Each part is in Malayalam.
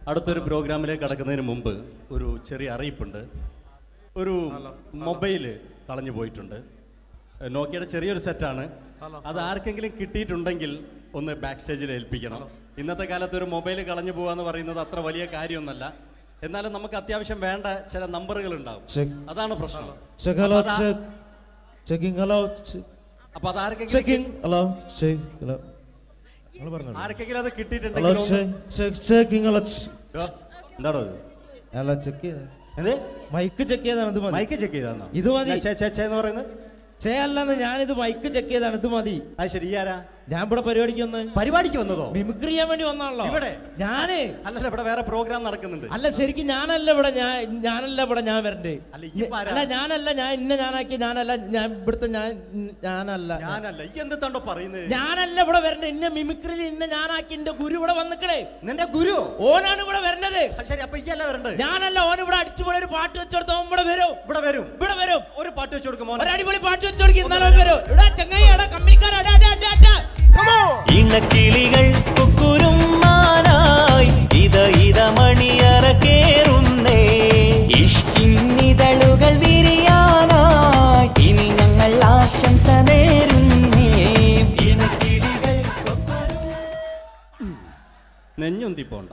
അടുത്തൊരു പ്രോഗ്രാമിലേക്ക് കടക്കുന്നതിന് മുമ്പ് ഒരു ചെറിയ അറിയിപ്പുണ്ട്. ഒരു മൊബൈല് കളഞ്ഞു പോയിട്ടുണ്ട്. നോക്കിയുടെ ചെറിയൊരു സെറ്റാണ്. അത് ആർക്കെങ്കിലും കിട്ടിയിട്ടുണ്ടെങ്കിൽ ഒന്ന് ബാക്ക് സ്റ്റേജിൽ ഏൽപ്പിക്കണം. ഇന്നത്തെ കാലത്ത് ഒരു മൊബൈൽ കളഞ്ഞു പോകാന്ന് പറയുന്നത് അത്ര വലിയ കാര്യമൊന്നുമല്ല. എന്നാലും നമുക്ക് അത്യാവശ്യം വേണ്ട ചില നമ്പറുകൾ ഉണ്ടാവും. അതാണ് പ്രശ്നം. അപ്പൊ അത് ആർക്കെങ്കിലും അത് കിട്ടിയിട്ടുണ്ടെങ്കിൽ എന്താണോ മൈക്ക് ചെക്ക് ചെയ്താണ്. മൈക്ക് ചെക്ക് ചെയ്താണോ ഇത് മതി എന്ന് പറയുന്നത്? ചെയ്യല്ലെന്ന് ഞാനിത് മൈക്ക് ചെക്ക് ചെയ്താണ്. ഇത് മതി. അത് ശരി. ആരാ? ഞാൻ ഇവിടെ പരിപാടിക്ക് വന്നതോ? മിമിക്രി ചെയ്യാൻ വേണ്ടി വന്നാണല്ലോ ഇവിടെ. ഞാന് അല്ലല്ല, ഇവിടെ വേറെ പ്രോഗ്രാം നടക്കുന്നുണ്ട്. അല്ല ശരിക്കും ഞാനല്ല ഇവിടെ. ഞാൻ വരണ്ടേ? അല്ല ഞാനല്ല. ഞാൻ ഇവിടുത്തെ ഞാനല്ല. ഞാനല്ല ഇവിടെ വരണ്ടേ. ഇന്ന മിമിക്രിയിൽ ഞാനാക്കി എന്റെ ഗുരു ഇവിടെ വന്നിക്കണേ. നിന്റെ ഗുരു ഓനാണ് ഇവിടെ വരണത്. ശരി, അപ്പൊ ഈ അല്ല വരണ്ടേ? ഞാനല്ല. ഓൻ ഇവിടെ അടിച്ചുപൊളി ഒരു പാട്ട് വെച്ചെടുത്ത ഇവിടെ വരും. ഒരു പാട്ട് വെച്ചു കൊടുക്കും. ഒരു അടിപൊളി പാട്ട് വെച്ചെടുക്കും. ഇന്നലെ വരും. ഇവിടെ ചെങ്ങായി കമ്പനിക്കാരാ. ഇണക്കിളികൾ കുക്കുരുമാനായി ഇത മണിയറ കേറുന്നേ. ഇഷ്കിന്നിതളുകൾ വിരിയാനായി ഇനി ഞങ്ങൾ ആശംസ നേരുന്നേ. ഇണക്കിളികൾ നെഞ്ഞൊന്തി പോണ്ട.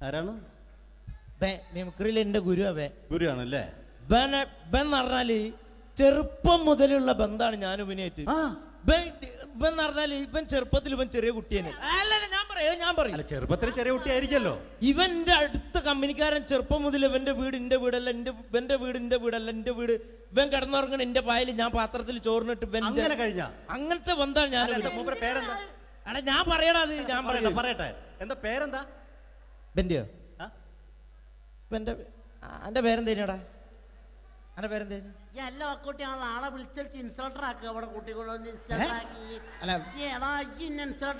ആരാണ്? മിമിക്രിയിൽ എന്റെ ഗുരുവാണല്ലേ? ബൻ പറഞ്ഞാല് ചെറുപ്പം മുതലുള്ള ബന്ധാണ് ഞാൻ ഇവനായിട്ട്. ഇവൻ പറഞ്ഞാല് ഇവൻ ചെറുപ്പത്തിൽ ഇവൻ ചെറിയ കുട്ടിയാണ്. ഞാൻ പറയും ചെറുപ്പത്തിൽ ചെറിയ കുട്ടിയായിരിക്കല്ലോ. ഇവന്റെ അടുത്ത കമ്പനിക്കാരൻ ചെറുപ്പം മുതൽ ഇവന്റെ വീട് എന്റെ വീടല്ല, ഇവന്റെ വീട് എന്റെ വീടല്ല. എന്റെ വീട് ഇവൻ കിടന്നുറങ്ങണ എന്റെ പായൽ ഞാൻ പാത്രത്തിൽ ചോറിനിട്ട് അങ്ങനത്തെ ബന്ധാണ് ഞാൻ. പേരെന്താ? അല്ല ഞാൻ പറയടാ. അത് ഞാൻ പറയട്ടെ. എന്താ പേരെന്താ? ബെന്റെയോ? എന്റെ പേരെന്തേനാടാ? എന്റെ പേരെന്തേനു? എല്ലാ കുട്ടിയാണല്ലോ ആളെ വിളിച്ചിട്ട് ഇൻസൾട്ടർ ആക്കുക. അവിടെ കുട്ടികളൊന്ന് ഇൻസൾട്ടർ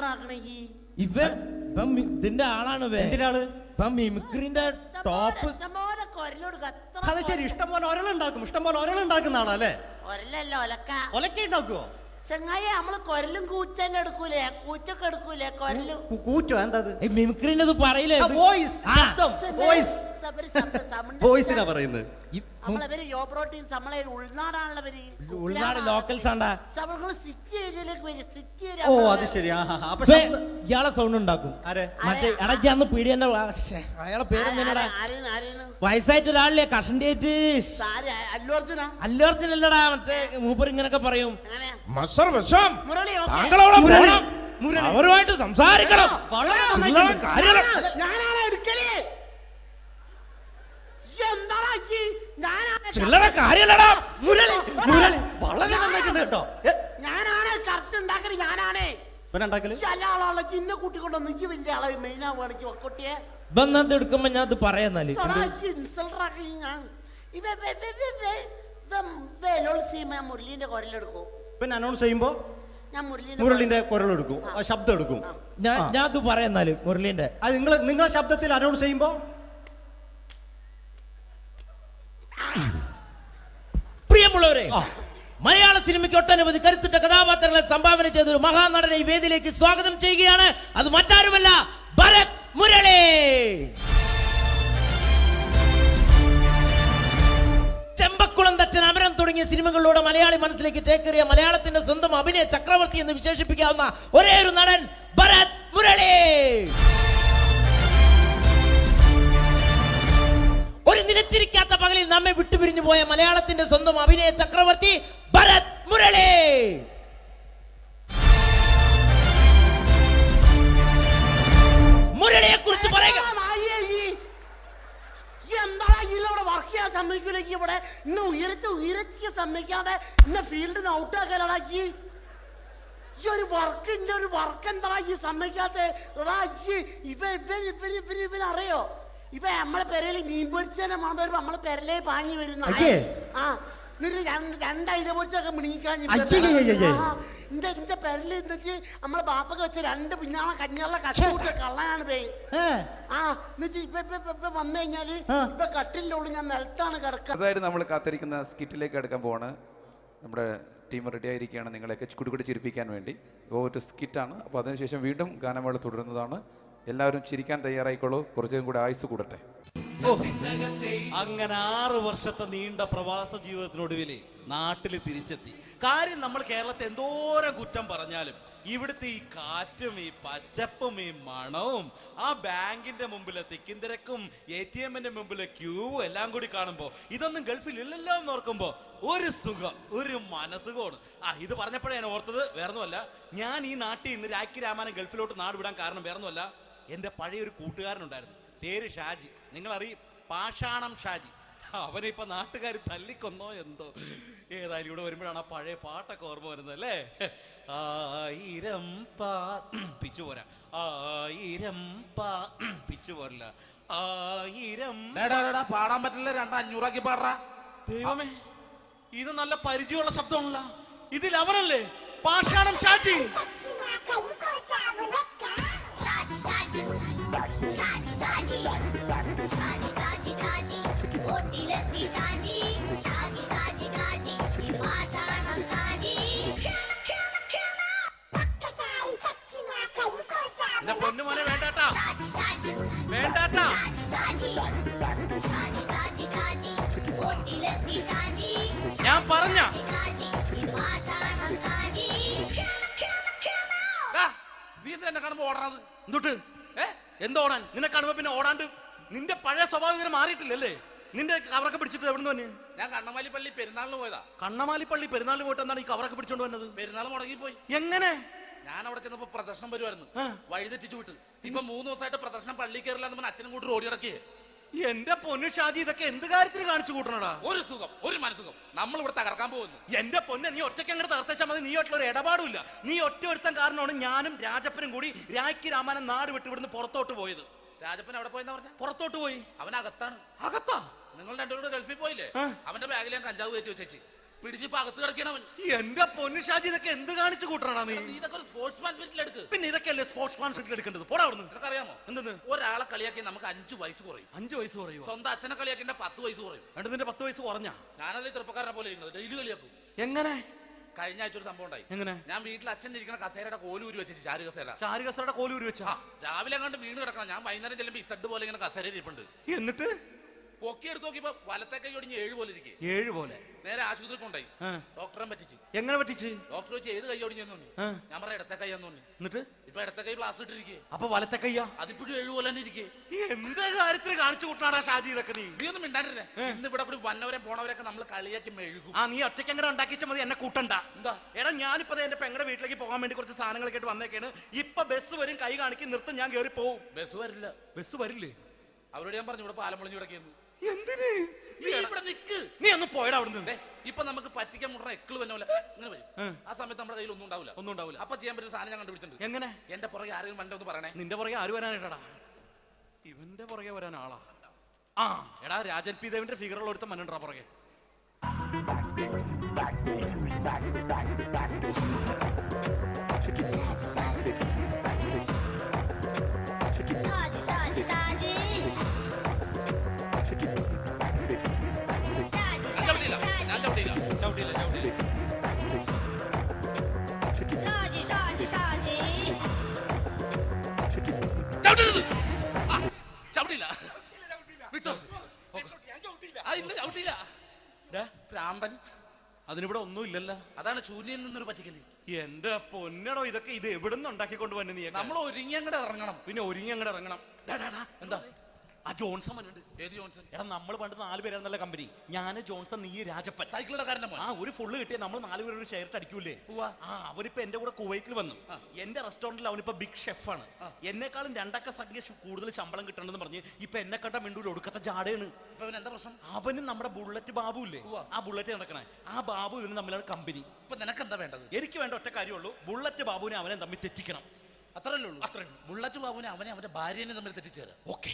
ആക്കണെങ്കി ഇതിന്റെ ആളാണ്. മിമിക്രിന്റെ ടോപ്പ്. അത് ശരി. ഇഷ്ടംപോലെ ഒരളുണ്ടാക്കുന്ന ആളല്ലേ? ഒരലല്ലോ ഒലക്ക ഉണ്ടാക്കുവോ? ചെങ്ങായി നമ്മള് കൊരലും കൂറ്റന്നെ എടുക്കൂലേ? കൂറ്റൊക്കെ എടുക്കൂലേ? കൊരലും കൂറ്റോ? എന്താ മിമിക്രിന്റെ പറയില്ലേ? വോയിസിനാ പറയുന്നത്. നമ്മളവര് യോ പ്രോട്ടീൻ നമ്മളെ ഉൾനാട് ലോക്കൽസ് ആണ്ടാ. സിറ്റി ഏരിയയിലേക്ക് വരും. City area. ഓ അത് ശരി. ഇയാളെ സൗണ്ട് ഉണ്ടാക്കും. മറ്റേ ഇടയ്ക്ക് പീഡിയന്റെ അയാളെ പേരെന്താ? വയസ്സായിട്ട് ഒരാളില്ലേ? കഷണ്ടിയായിട്ട്. അല്ലു അർജുൻ അല്ലടാ. മറ്റേ മൂപ്പർ ഇങ്ങനൊക്കെ പറയും. അവരുമായിട്ട് സംസാരിക്കണം. ചില്ലറ കാര്യല്ലടാ. വളരെ നന്നായിട്ടുണ്ട് കേട്ടോ. ഞാനാണ് കറക്റ്റ് ഉണ്ടാക്കല്. ഞാനാണ് ഇന്നെ കൂട്ടിക്കൊണ്ടൊന്നും എനിക്ക് വലിയ ആളെ മെയിൻ ആവുകയാണെങ്കിൽ ഒക്കൊട്ടിയെ ബന്ധം എടുക്കുമ്പോ ഞാൻ അത് പറയാന്നാല് മുരളീന്റെ കുരലെടുക്കും. പിന്നെ അനൗൺസ് ചെയ്യുമ്പോ ഞാൻ മുരളിന്റെ കുരലെടുക്കും, ശബ്ദം എടുക്കും. ഞാൻ അത് പറയാന്നാല് മുരളീന്റെ അത് നിങ്ങളെ ശബ്ദത്തിൽ അനൗൺസ് ചെയ്യുമ്പോ പ്രിയമുള്ളവരെ, മലയാള സിനിമയ്ക്ക് ഒട്ടനവധി കരുത്തുറ്റ കഥാപാത്രങ്ങളെ സംഭാവന ചെയ്ത ഒരു മഹാനടനെ ഈ വേദിയിലേക്ക് സ്വാഗതം ചെയ്യുകയാണ്. അത് മറ്റാരുമല്ല, ഭരത് മുരളി. ചെമ്പക്കുളം തച്ചൻ, അമരം തുടങ്ങിയ സിനിമകളിലൂടെ മലയാളി മനസ്സിലേക്ക് ചേക്കേറിയ മലയാളത്തിന്റെ സ്വന്തം അഭിനയ ചക്രവർത്തി എന്ന് വിശേഷിപ്പിക്കാവുന്ന ഒരേ ഒരു നടൻ ഭരത് മുരളി. ഒരു നിലച്ചിരിക്കാത്ത പകലിൽ നമ്മെ വിട്ടുപിരിഞ്ഞു പോയ മലയാളത്തിന്റെ സ്വന്തം അഭിനയ ചക്രവർത്തി ഭരത് മുരളി. മുരളിയെ കുറിച്ച് പറയുക. വർക്ക് ചെയ്യാൻ സമ്മതിക്കൂല. ഇവിടെ ഇന്ന് ഉയരത്തിക്ക് സമ്മതിക്കാതെ ഇന്ന ഫീൽഡിന് ഔട്ടാക്കാനാക്കി ഒരു വർക്ക്. ഇന്ന ഒരു വർക്ക് എന്താ ഈ സമ്മതിക്കാത്ത? ഇവനറിയോ? ഇപ്പൊ നമ്മളെ പെരയില് മീൻ പൊരിച്ചതിനെ മണം വരുമ്പോ നമ്മളെ പെരലേ പാങ്ങി വരുന്ന രണ്ടൈത പൊരിച്ചൊക്കെ മിണിക്കാൻ എന്റെ പെരല് എന്നിട്ട് നമ്മളെ ബാപ്പൊക്കെ വെച്ച രണ്ട് പിന്നാളെ കഞ്ഞാളെ കട്ടുകൂട്ട കള്ളനാണ് പേ. എന്നിട്ട് ഇപ്പൊ വന്നു കഴിഞ്ഞാല് ഇപ്പൊ കട്ടിലിന്റെ ഉള്ളിൽ ഞാൻ നിലത്താണ് കിടക്കുക. അതായത് നമ്മൾ കാത്തിരിക്കുന്ന സ്കിറ്റിലേക്ക് എടുക്കാൻ പോവാണ്. നമ്മുടെ ടീം റെഡി ആയിരിക്കുകയാണ് നിങ്ങളെയൊക്കെ കുടുകുടി ചിരിപ്പിക്കാൻ വേണ്ടി. ഒരു സ്കിറ്റാണ്. അപ്പോൾ അതിനുശേഷം വീണ്ടും ഗാനമേള തുടരുന്നതാണ്. എല്ലാവരും ചിരിക്കാൻ തയ്യാറായിക്കോളൂ. കുറച്ചും കൂടെ ആയുസ് കൂടട്ടെ. അങ്ങനെ 6 വർഷത്തെ നീണ്ട പ്രവാസ ജീവിതത്തിനൊടുവിൽ നാട്ടിൽ തിരിച്ചെത്തി. കാര്യം നമ്മൾ കേരളത്തെ എന്തോരം കുറ്റം പറഞ്ഞാലും ഇവിടുത്തെ ഈ കാറ്റും ഈ പച്ചപ്പും ഈ മണവും ആ ബാങ്കിന്റെ മുമ്പിലെ തിക്കും തിരക്കും ATM-ന്റെ മുമ്പിലെ ക്യൂ എല്ലാം കൂടി കാണുമ്പോൾ ഇതൊന്നും ഗൾഫിൽ ഇല്ലല്ലോ എന്ന് ഓർക്കുമ്പോൾ ഒരു സുഖം, ഒരു മനസുഖമാണ്. ഇത് പറഞ്ഞപ്പോഴേ ഞാൻ ഓർത്തത് വേറൊന്നുമല്ല, ഞാൻ ഈ നാട്ടിൽ നിന്ന് രാഖി രാമാനം ഗൾഫിലോട്ട് നാട് വിടാൻ കാരണം വേറൊന്നുമല്ല, എൻ്റെ പഴയൊരു കൂട്ടുകാരനുണ്ടായിരുന്നു, പേര് ഷാജി. നിങ്ങളറിയും, പാഷാണം ഷാജി. അവനിപ്പോ നാട്ടുകാർ തല്ലിക്കൊന്നോ എന്തോ. ഏതായാലും ഇവിടെ വരുമ്പോഴാണ് ആ പഴയ പാട്ടൊക്കെ ഓർമ്മ വരുന്നത് അല്ലേ. 1000 പിച്ചു പോരാ, 1000 പിച്ചു പോരില്ല, 1000 പാടാൻ പറ്റില്ല, 200 പാടാ. ദൈവമേ, ഇത് നല്ല പരിചയമുള്ള ശബ്ദമാണല്ലോ. ഇതിൽ അവനല്ലേ പാഷാണം ഷാജി? എന്റെ പൊന്നുമോനെ വേണ്ടാട്ടാ, വേണ്ടാട്ടാ. ഞാൻ പറഞ്ഞ നീ എന്തിനാ കാണുമ്പോ ഓടാത്? എന്തൊട്ട് എന്തോടാൻ? നിന്നെ കാണുമ്പോ പിന്നെ ഓടാണ്ട് നിന്റെ പഴയ സ്വഭാവം ഇങ്ങനെ മാറിയിട്ടില്ലല്ലേ? നിന്റെ കവറൊക്കെ പിടിച്ചിട്ട് എവിടുന്ന് തന്നെ? ഞാൻ കണ്ണമാലി പള്ളി പെരുന്നാളിന് പോയതാ. കണ്ണമാലി പള്ളി പെരുന്നാളിന് പോയിട്ട് എന്താണ് ഈ കവറൊക്കെ പിടിച്ചോണ്ട് വന്നത്? പെരുന്നാൾ മുടങ്ങി പോയി. എങ്ങനെ? ഞാൻ അവിടെ ചെന്നപ്പോ പ്രദർശനം വരുമായിരുന്നു, വഴിതെറ്റിച്ചു വിട്ട്. ഇപ്പൊ 3 ദിവസമായിട്ട് പ്രദർശനം പള്ളി കയറില്ല എന്ന് അച്ഛനും കൂട്ടി ഓടി ഇറക്കിയേ. എന്റെ പൊന്നു ഷാജി, ഇതൊക്കെ എന്ത് കാര്യത്തിന് കാണിച്ചു കൂട്ടണടാ? ഒരു സുഖം, ഒരു മനസുഖം. നമ്മൾ ഇവിടെ തകർക്കാൻ പോകുന്നു. എന്റെ പൊന്നെ, നീ ഒറ്റയ്ക്ക് അങ്ങോട്ട് തകർത്തേച്ചാൽ മതി. നീ ഒറ്റ ഒരു ഇടപാടുമില്ല. നീ ഒറ്റ ഒരുത്തൻ കാരണമാണ് ഞാനും രാജപ്പനും കൂടി രാഖി രാമാനം നാട് വിട്ട് ഇവിടുന്ന് പുറത്തോട്ട് പോയത്. രാജപ്പൻ എവിടെ പോയെന്നാ പറഞ്ഞ? പുറത്തോട്ട് പോയി. അവനകത്താണ്. അകത്താ? നിങ്ങൾ രണ്ടുപേരും ഗൾഫിൽ പോയില്ലേ? അവന്റെ ബാഗിൽ ഞാൻ കഞ്ചാവ് കയറ്റി വെച്ചേച്ച് പിടിച്ചിപ്പോ അകത്ത് കിടക്കണവൻ. എന്റെ പൊന്നു ഷാജി, ഇതൊക്കെ എന്ത് കാണിച്ചു കൂട്ടണ നീ? ഇതൊക്കെ ഒരു സ്പോർട്സ്മാൻ ഫീൽഡിൽ എടുക്ക്. പിന്നെ ഇതൊക്കെയല്ലേ സ്പോർട്സ്മാൻ ഫീൽഡിൽ എടുക്കേണ്ടത്? പോടാ അവിടുന്ന്. നിനക്കറിയാമോ എന്തെന്ന്? ഒരാളെ കളിയാക്കി നമുക്ക് 5 വയസ്സ് കുറയും. 5 വയസ്സ് കുറയും? സ്വന്തം അച്ഛനെ കളിയാക്കി 10 വയസ്സ് കുറയും. എന്നിട്ട് നിന്റെ 10 വയസ്സ് കുറഞ്ഞ? ഞാനത് ചെറുപ്പക്കാരനെ പോലെ ഇരുന്നത്, ഡെയിലി കളിയാക്കും. എങ്ങനെ? കഴിഞ്ഞ ആഴ്ച ഒരു സംഭവം ഉണ്ടായി. എങ്ങനെ? ഞാൻ വീട്ടിൽ അച്ഛൻ ഇരിക്കുന്ന കസേരയുടെ കോലൂരി വെച്ച്, ചാരു കസേര. ചാരു കസേരയുടെ കോലൂരി വെച്ചാ? രാവിലെ അങ്ങോട്ട് വീണ് കിടക്കണം. ഞാൻ വൈകുന്നേരം ചെല്ലുമ്പോ ഈ സെഡ് പോലെ ഇങ്ങനെ കസേര ഇരിപ്പുണ്ട്. എന്നിട്ട് പൊക്കി എടുത്ത് നോക്കിയപ്പോ വലത്തെ കൈ ഒടിഞ്ഞ് 7 പോലെ ഇരിക്കും. 7 പോലെ? നേരെ ആശുപത്രി കൊണ്ടായി. ഡോക്ടറെ പറ്റിച്ചു. എങ്ങനെ പറ്റിച്ച്? ഡോക്ടർ വെച്ച് ഏത് കൈ ഒടിഞ്ഞെന്ന് പറഞ്ഞു. ഞാൻ പറയാം ഇടത്തെ കൈയാന്ന് പറഞ്ഞു. എന്നിട്ട് ഇപ്പൊ ഇടത്തെ കൈ പ്ലാസ് ഇട്ടിരിക്കേ. അപ്പൊ വലത്തെ കയ്യാ? അതിപ്പോഴും 7 പോലെ തന്നെ ഇരിക്കേ. എന്ത് കാര്യത്തിന് കാണിച്ചു കൂട്ടാടാ ഷാജി ഇതൊക്കെ നീ? നീ ഒന്നും മിണ്ടാണ്ടിരുന്നേ. ഇന്ന് ഇവിടെ കൂടി വന്നവരെ പോണവരൊക്കെ നമ്മൾ കളിയാക്കി മെഴുകും. നീ ഒറ്റയ്ക്ക് അങ്ങനെ ഉണ്ടാക്കിച്ച മതി, എന്നെ കൂട്ടണ്ട. എന്താ? എടാ, ഞാനിപ്പോ എന്റെ പെങ്ങളുടെ വീട്ടിലേക്ക് പോകാൻ വേണ്ടി കുറച്ച് സാധനങ്ങളൊക്കെ ആയിട്ട് വന്നേക്കാണ്. ഇപ്പൊ ബസ് വരും, കൈ കാണിക്കും, നിർത്തും, ഞാൻ കയറി പോവും. ബസ് വരില്ല. ബസ് വരില്ലേ? അവരോട് ഞാൻ പറഞ്ഞു ഇവിടെ പാലം പൊളിഞ്ഞു കിടക്കുന്നു. എന്തിന്? ഇവിടെ നിക്ക്. നീ ഒന്ന് പോയടാ അവിടുന്ന്. ഇപ്പൊ നമുക്ക് പറ്റിക്കാൻ മുടണ എക്കിള് വന്ന പോലെ ഇങ്ങനെ വരും. ആ സമയത്ത് നമ്മുടെ കയ്യിൽ ഒന്നും ഉണ്ടാവില്ല. ഒന്നും ഉണ്ടാവില്ല. അപ്പൊ ചെയ്യാൻ പറ്റുന്ന സാധനം ഞാൻ കണ്ടുപിടിച്ചിട്ടുണ്ട്. എങ്ങനെ? എന്റെ പുറകെ ആരെങ്കിലും വണ്ടി ഒന്ന് പറയണേ. നിന്റെ പുറകെ ആര് വരാനായിട്ടാടാ? ഇവന്റെ പുറകെ വരാൻ ആളാ? എടാ, രാജൻ പി ദേവിന്റെ ഫിഗറുള്ള ഒരുത്തം മനുണ്ടാ പുറകെ. അതിനിവിടെ ഒന്നും ഇല്ലല്ലോ. അതാണ് ചൂലിയിൽ നിന്നൊരു പറ്റിക്കല്. എന്റെ പൊന്നടോ, ഇതൊക്കെ ഇത് എവിടുന്ന് ഉണ്ടാക്കിക്കൊണ്ട് വന്നു നീ? നമ്മൾ ഒരുങ്ങി അങ്ങോട്ട് ഇറങ്ങണം. പിന്നെ ഒരുങ്ങി അങ്ങോട്ട് ഇറങ്ങണം. എന്താ? ആ ജോൺസൺ വന്നിട്ടുണ്ട്. ഏത് ജോൺസൺ? എടാ, നമ്മൾ പണ്ട് 4 പേരായിരുന്നല്ല കമ്പനി. ഞാൻ, ജോൺസൺ, നീ, രാജപ്പൻ. സൈക്കിളുടെ കാരന്റെ മോൻ. ഒരു ഫുള്ള് കിട്ടിയ നമ്മൾ 4 പേര് ഒരു ഷെയർ അടിക്കൂലേ? അവനിപ്പോ എന്റെ കൂടെ കുവൈറ്റിൽ വന്നു. എന്റെ റെസ്റ്റോറന്റിൽ അവനിപ്പോ ബിഗ് ഷെഫാണ്. എന്നെക്കാളും 2 അക്ക സംഖ്യ കൂടുതൽ ശമ്പളം കിട്ടണമെന്ന് പറഞ്ഞ് ഇപ്പൊ എന്നെ കണ്ട മിണ്ടൂര് ഒടുക്കത്തെ ജാടയാണ്. എന്താ പ്രശ്നം? അവന് നമ്മുടെ ബുള്ളറ്റ് ബാബു ഇല്ലേ, ആ ബുള്ളറ്റ് നടക്കണേ, ആ ബാബു ഇവന് തമ്മിലാണ് കമ്പനി. ഇപ്പൊ നിനക്ക് എന്താ വേണ്ടത്? എനിക്ക് വേണ്ട ഒറ്റ കാര്യമുള്ളൂ, ബുള്ളറ്റ് ബാബുവിനെ അവനെ തമ്മിൽ തെറ്റിക്കണം. അത്രയല്ലേ ഉള്ളൂ? അത്രേ. ബുള്ളറ്റ് ബാബുവിനെ അവന്റെ ഭാര്യനെ തമ്മിൽ തെറ്റിച്ചേരാം. ഓക്കെ.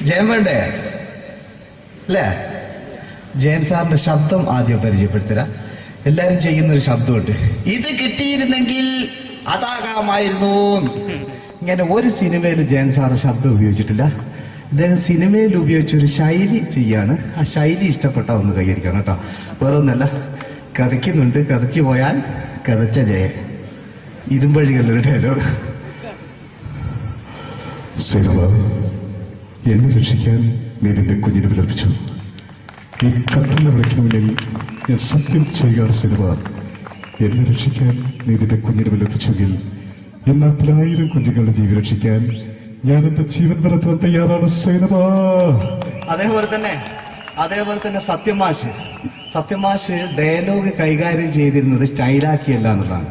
ജയം വേണ്ടേ അല്ലേ? ജയൻ സാറിന്റെ ശബ്ദം ആദ്യം പരിചയപ്പെടുത്തരാം. എല്ലാരും ചെയ്യുന്ന ഒരു ശബ്ദമുണ്ട്, ഇത് കിട്ടിയിരുന്നെങ്കിൽ അതാകാമായിരുന്നു. ഇങ്ങനെ ഒരു സിനിമയിൽ ജയൻ സാറ് ശബ്ദം ഉപയോഗിച്ചിട്ടില്ല. അദ്ദേഹം സിനിമയിൽ ഉപയോഗിച്ചൊരു ശൈലി ചെയ്യാണ്. ആ ശൈലി ഇഷ്ടപ്പെട്ട ഒന്ന് കൈകരിക്കണം കേട്ടോ. വേറെ ഒന്നല്ല, കഥയ്ക്കുന്നുണ്ട്, കഥച്ചു പോയാൽ കഥച്ച ജയൻ. ഇരുമ്പഴികളുടെ ഡയലോഗ്. സൈനബ, എന്നെ രക്ഷിക്കാൻ നീ നിന്റെ കുഞ്ഞിനെ വിലപിച്ചു. ഈ കട്ടലിനെ വിളിക്കണമെങ്കിൽ ഞാൻ സത്യം ചെയ്യുകയാണ് സൈനബ. എന്നെ രക്ഷിക്കാൻ നീ നിന്റെ കുഞ്ഞിനെ വിലപിച്ചെങ്കിൽ ഈ നാട്ടിലെ 1000 കുഞ്ഞുങ്ങളുടെ ജീവൻ രക്ഷിക്കാൻ ഞാൻ എന്റെ ജീവൻ നടത്താൻ തയ്യാറാണ് സൈനബ. അതേപോലെ തന്നെ സത്യമാഷ് ഡയലോഗ് കൈകാര്യം ചെയ്തിരുന്നത് സ്റ്റൈലാക്കിയല്ല എന്നുള്ളതാണ്.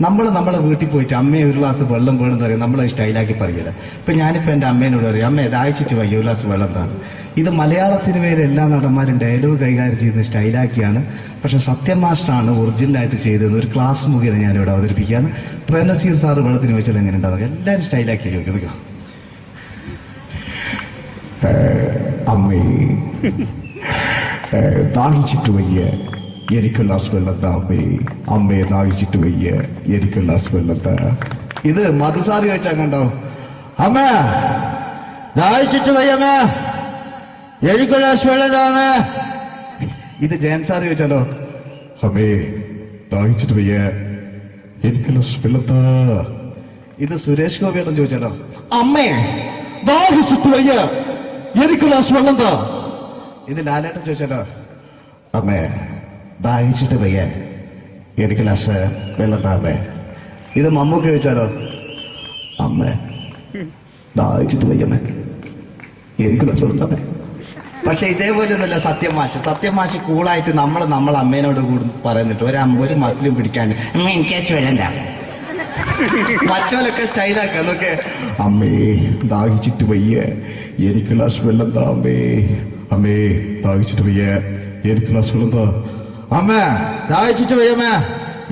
നമ്മളെ വീട്ടിൽ പോയിട്ട് അമ്മയെ ഒരു ഗ്ലാസ് വെള്ളം വേണമെന്ന് പറയും, നമ്മളത് സ്റ്റൈലാക്കി പറയില്ല. ഇപ്പൊ ഞാനിപ്പോ എന്റെ അമ്മേനോട് പറയും, അമ്മ ദാഹിച്ചിട്ട് വയ്യ ഒരു ഗ്ലാസ് വെള്ളം എന്താണ്. ഇത് മലയാള സിനിമയിലെ എല്ലാ നടന്മാരും ഡയലോഗ് കൈകാര്യം ചെയ്യുന്നത് സ്റ്റൈലാക്കിയാണ്. പക്ഷെ സത്യമാഷ്ടാണ് ഒറിജിനലായിട്ട് ചെയ്തത്. ഒരു ക്ലാസ് മുഖേന ഞാനിവിടെ അവതരിപ്പിക്കുകയാണ്. പ്രേംനസീർ സാറ് വെള്ളത്തിന് വെച്ചാൽ എങ്ങനെ ഉണ്ടാകും? എല്ലാവരും സ്റ്റൈലാക്കി ചോദിക്കുക. അമ്മേ, ദാഹിച്ചിട്ട് വയ്യ, എനിക്കുള്ള വെള്ളം താ അമ്മേ. അമ്മയെ ദാഹിച്ചിട്ട് വയ്യ, എനിക്കുള്ള വെള്ളം താ. ഇത് മധുസാറി വെച്ചാൽ കണ്ടോ, അമ്മ ദാഹിച്ചിട്ട് വയ്യമ്മ, എനിക്കുള്ള വെള്ളം താ അമ്മ. ഇത് ജയൻ സാറി വെച്ചാലോ, അമ്മേ ദാഹിച്ചിട്ട് വയ്യ, എനിക്കുള്ള വെള്ളം താ. ഇത് സുരേഷ് ഗോപിയോടും ചോദിച്ചാലോ, അമ്മേ ദാഹിച്ചിട്ട് വയ്യ, എനിക്കുള്ള വെള്ളം താ. ഇത് ലാലേട്ടൻ ചോദിച്ചാലോ, അമ്മേ ദാഹിച്ചിട്ട് വയ്യ, എനിക്ക് ഗ്ലാസ് വെള്ളം താ അമ്മേ. ഇത് മമ്മൂക്ക് ചോദിച്ചാലോ, അമ്മേ ദാഹിച്ചിട്ട് വയ്യമ്മേ, എനിക്ക് ഗ്ലാസ് വെള്ളം താ അമ്മേ. പക്ഷെ ഇതേപോലെ ഒന്നുമല്ല സത്യമാഷ് കൂളായിട്ട് നമ്മളെ അമ്മേനോട് കൂടി പറയുന്നിട്ട് ഒരു മസിലും പിടിക്കാൻ അമ്മ എനിക്ക് വേണ്ട. മറ്റോലൊക്കെ സ്റ്റൈലാക്കാം നോക്കെ. അമ്മേ ദാഹിച്ചിട്ട് വയ്യ, എനിക്ക് ഗ്ലാസ് വെള്ളം താ അമ്മേ. അമ്മേ ദാഹിച്ചിട്ട് വയ്യ, എനിക്ക് ഗ്ലാസ് വെള്ളം താ. അമ്മ ദാഹിച്ചിട്ട് വയ്യമ്മ,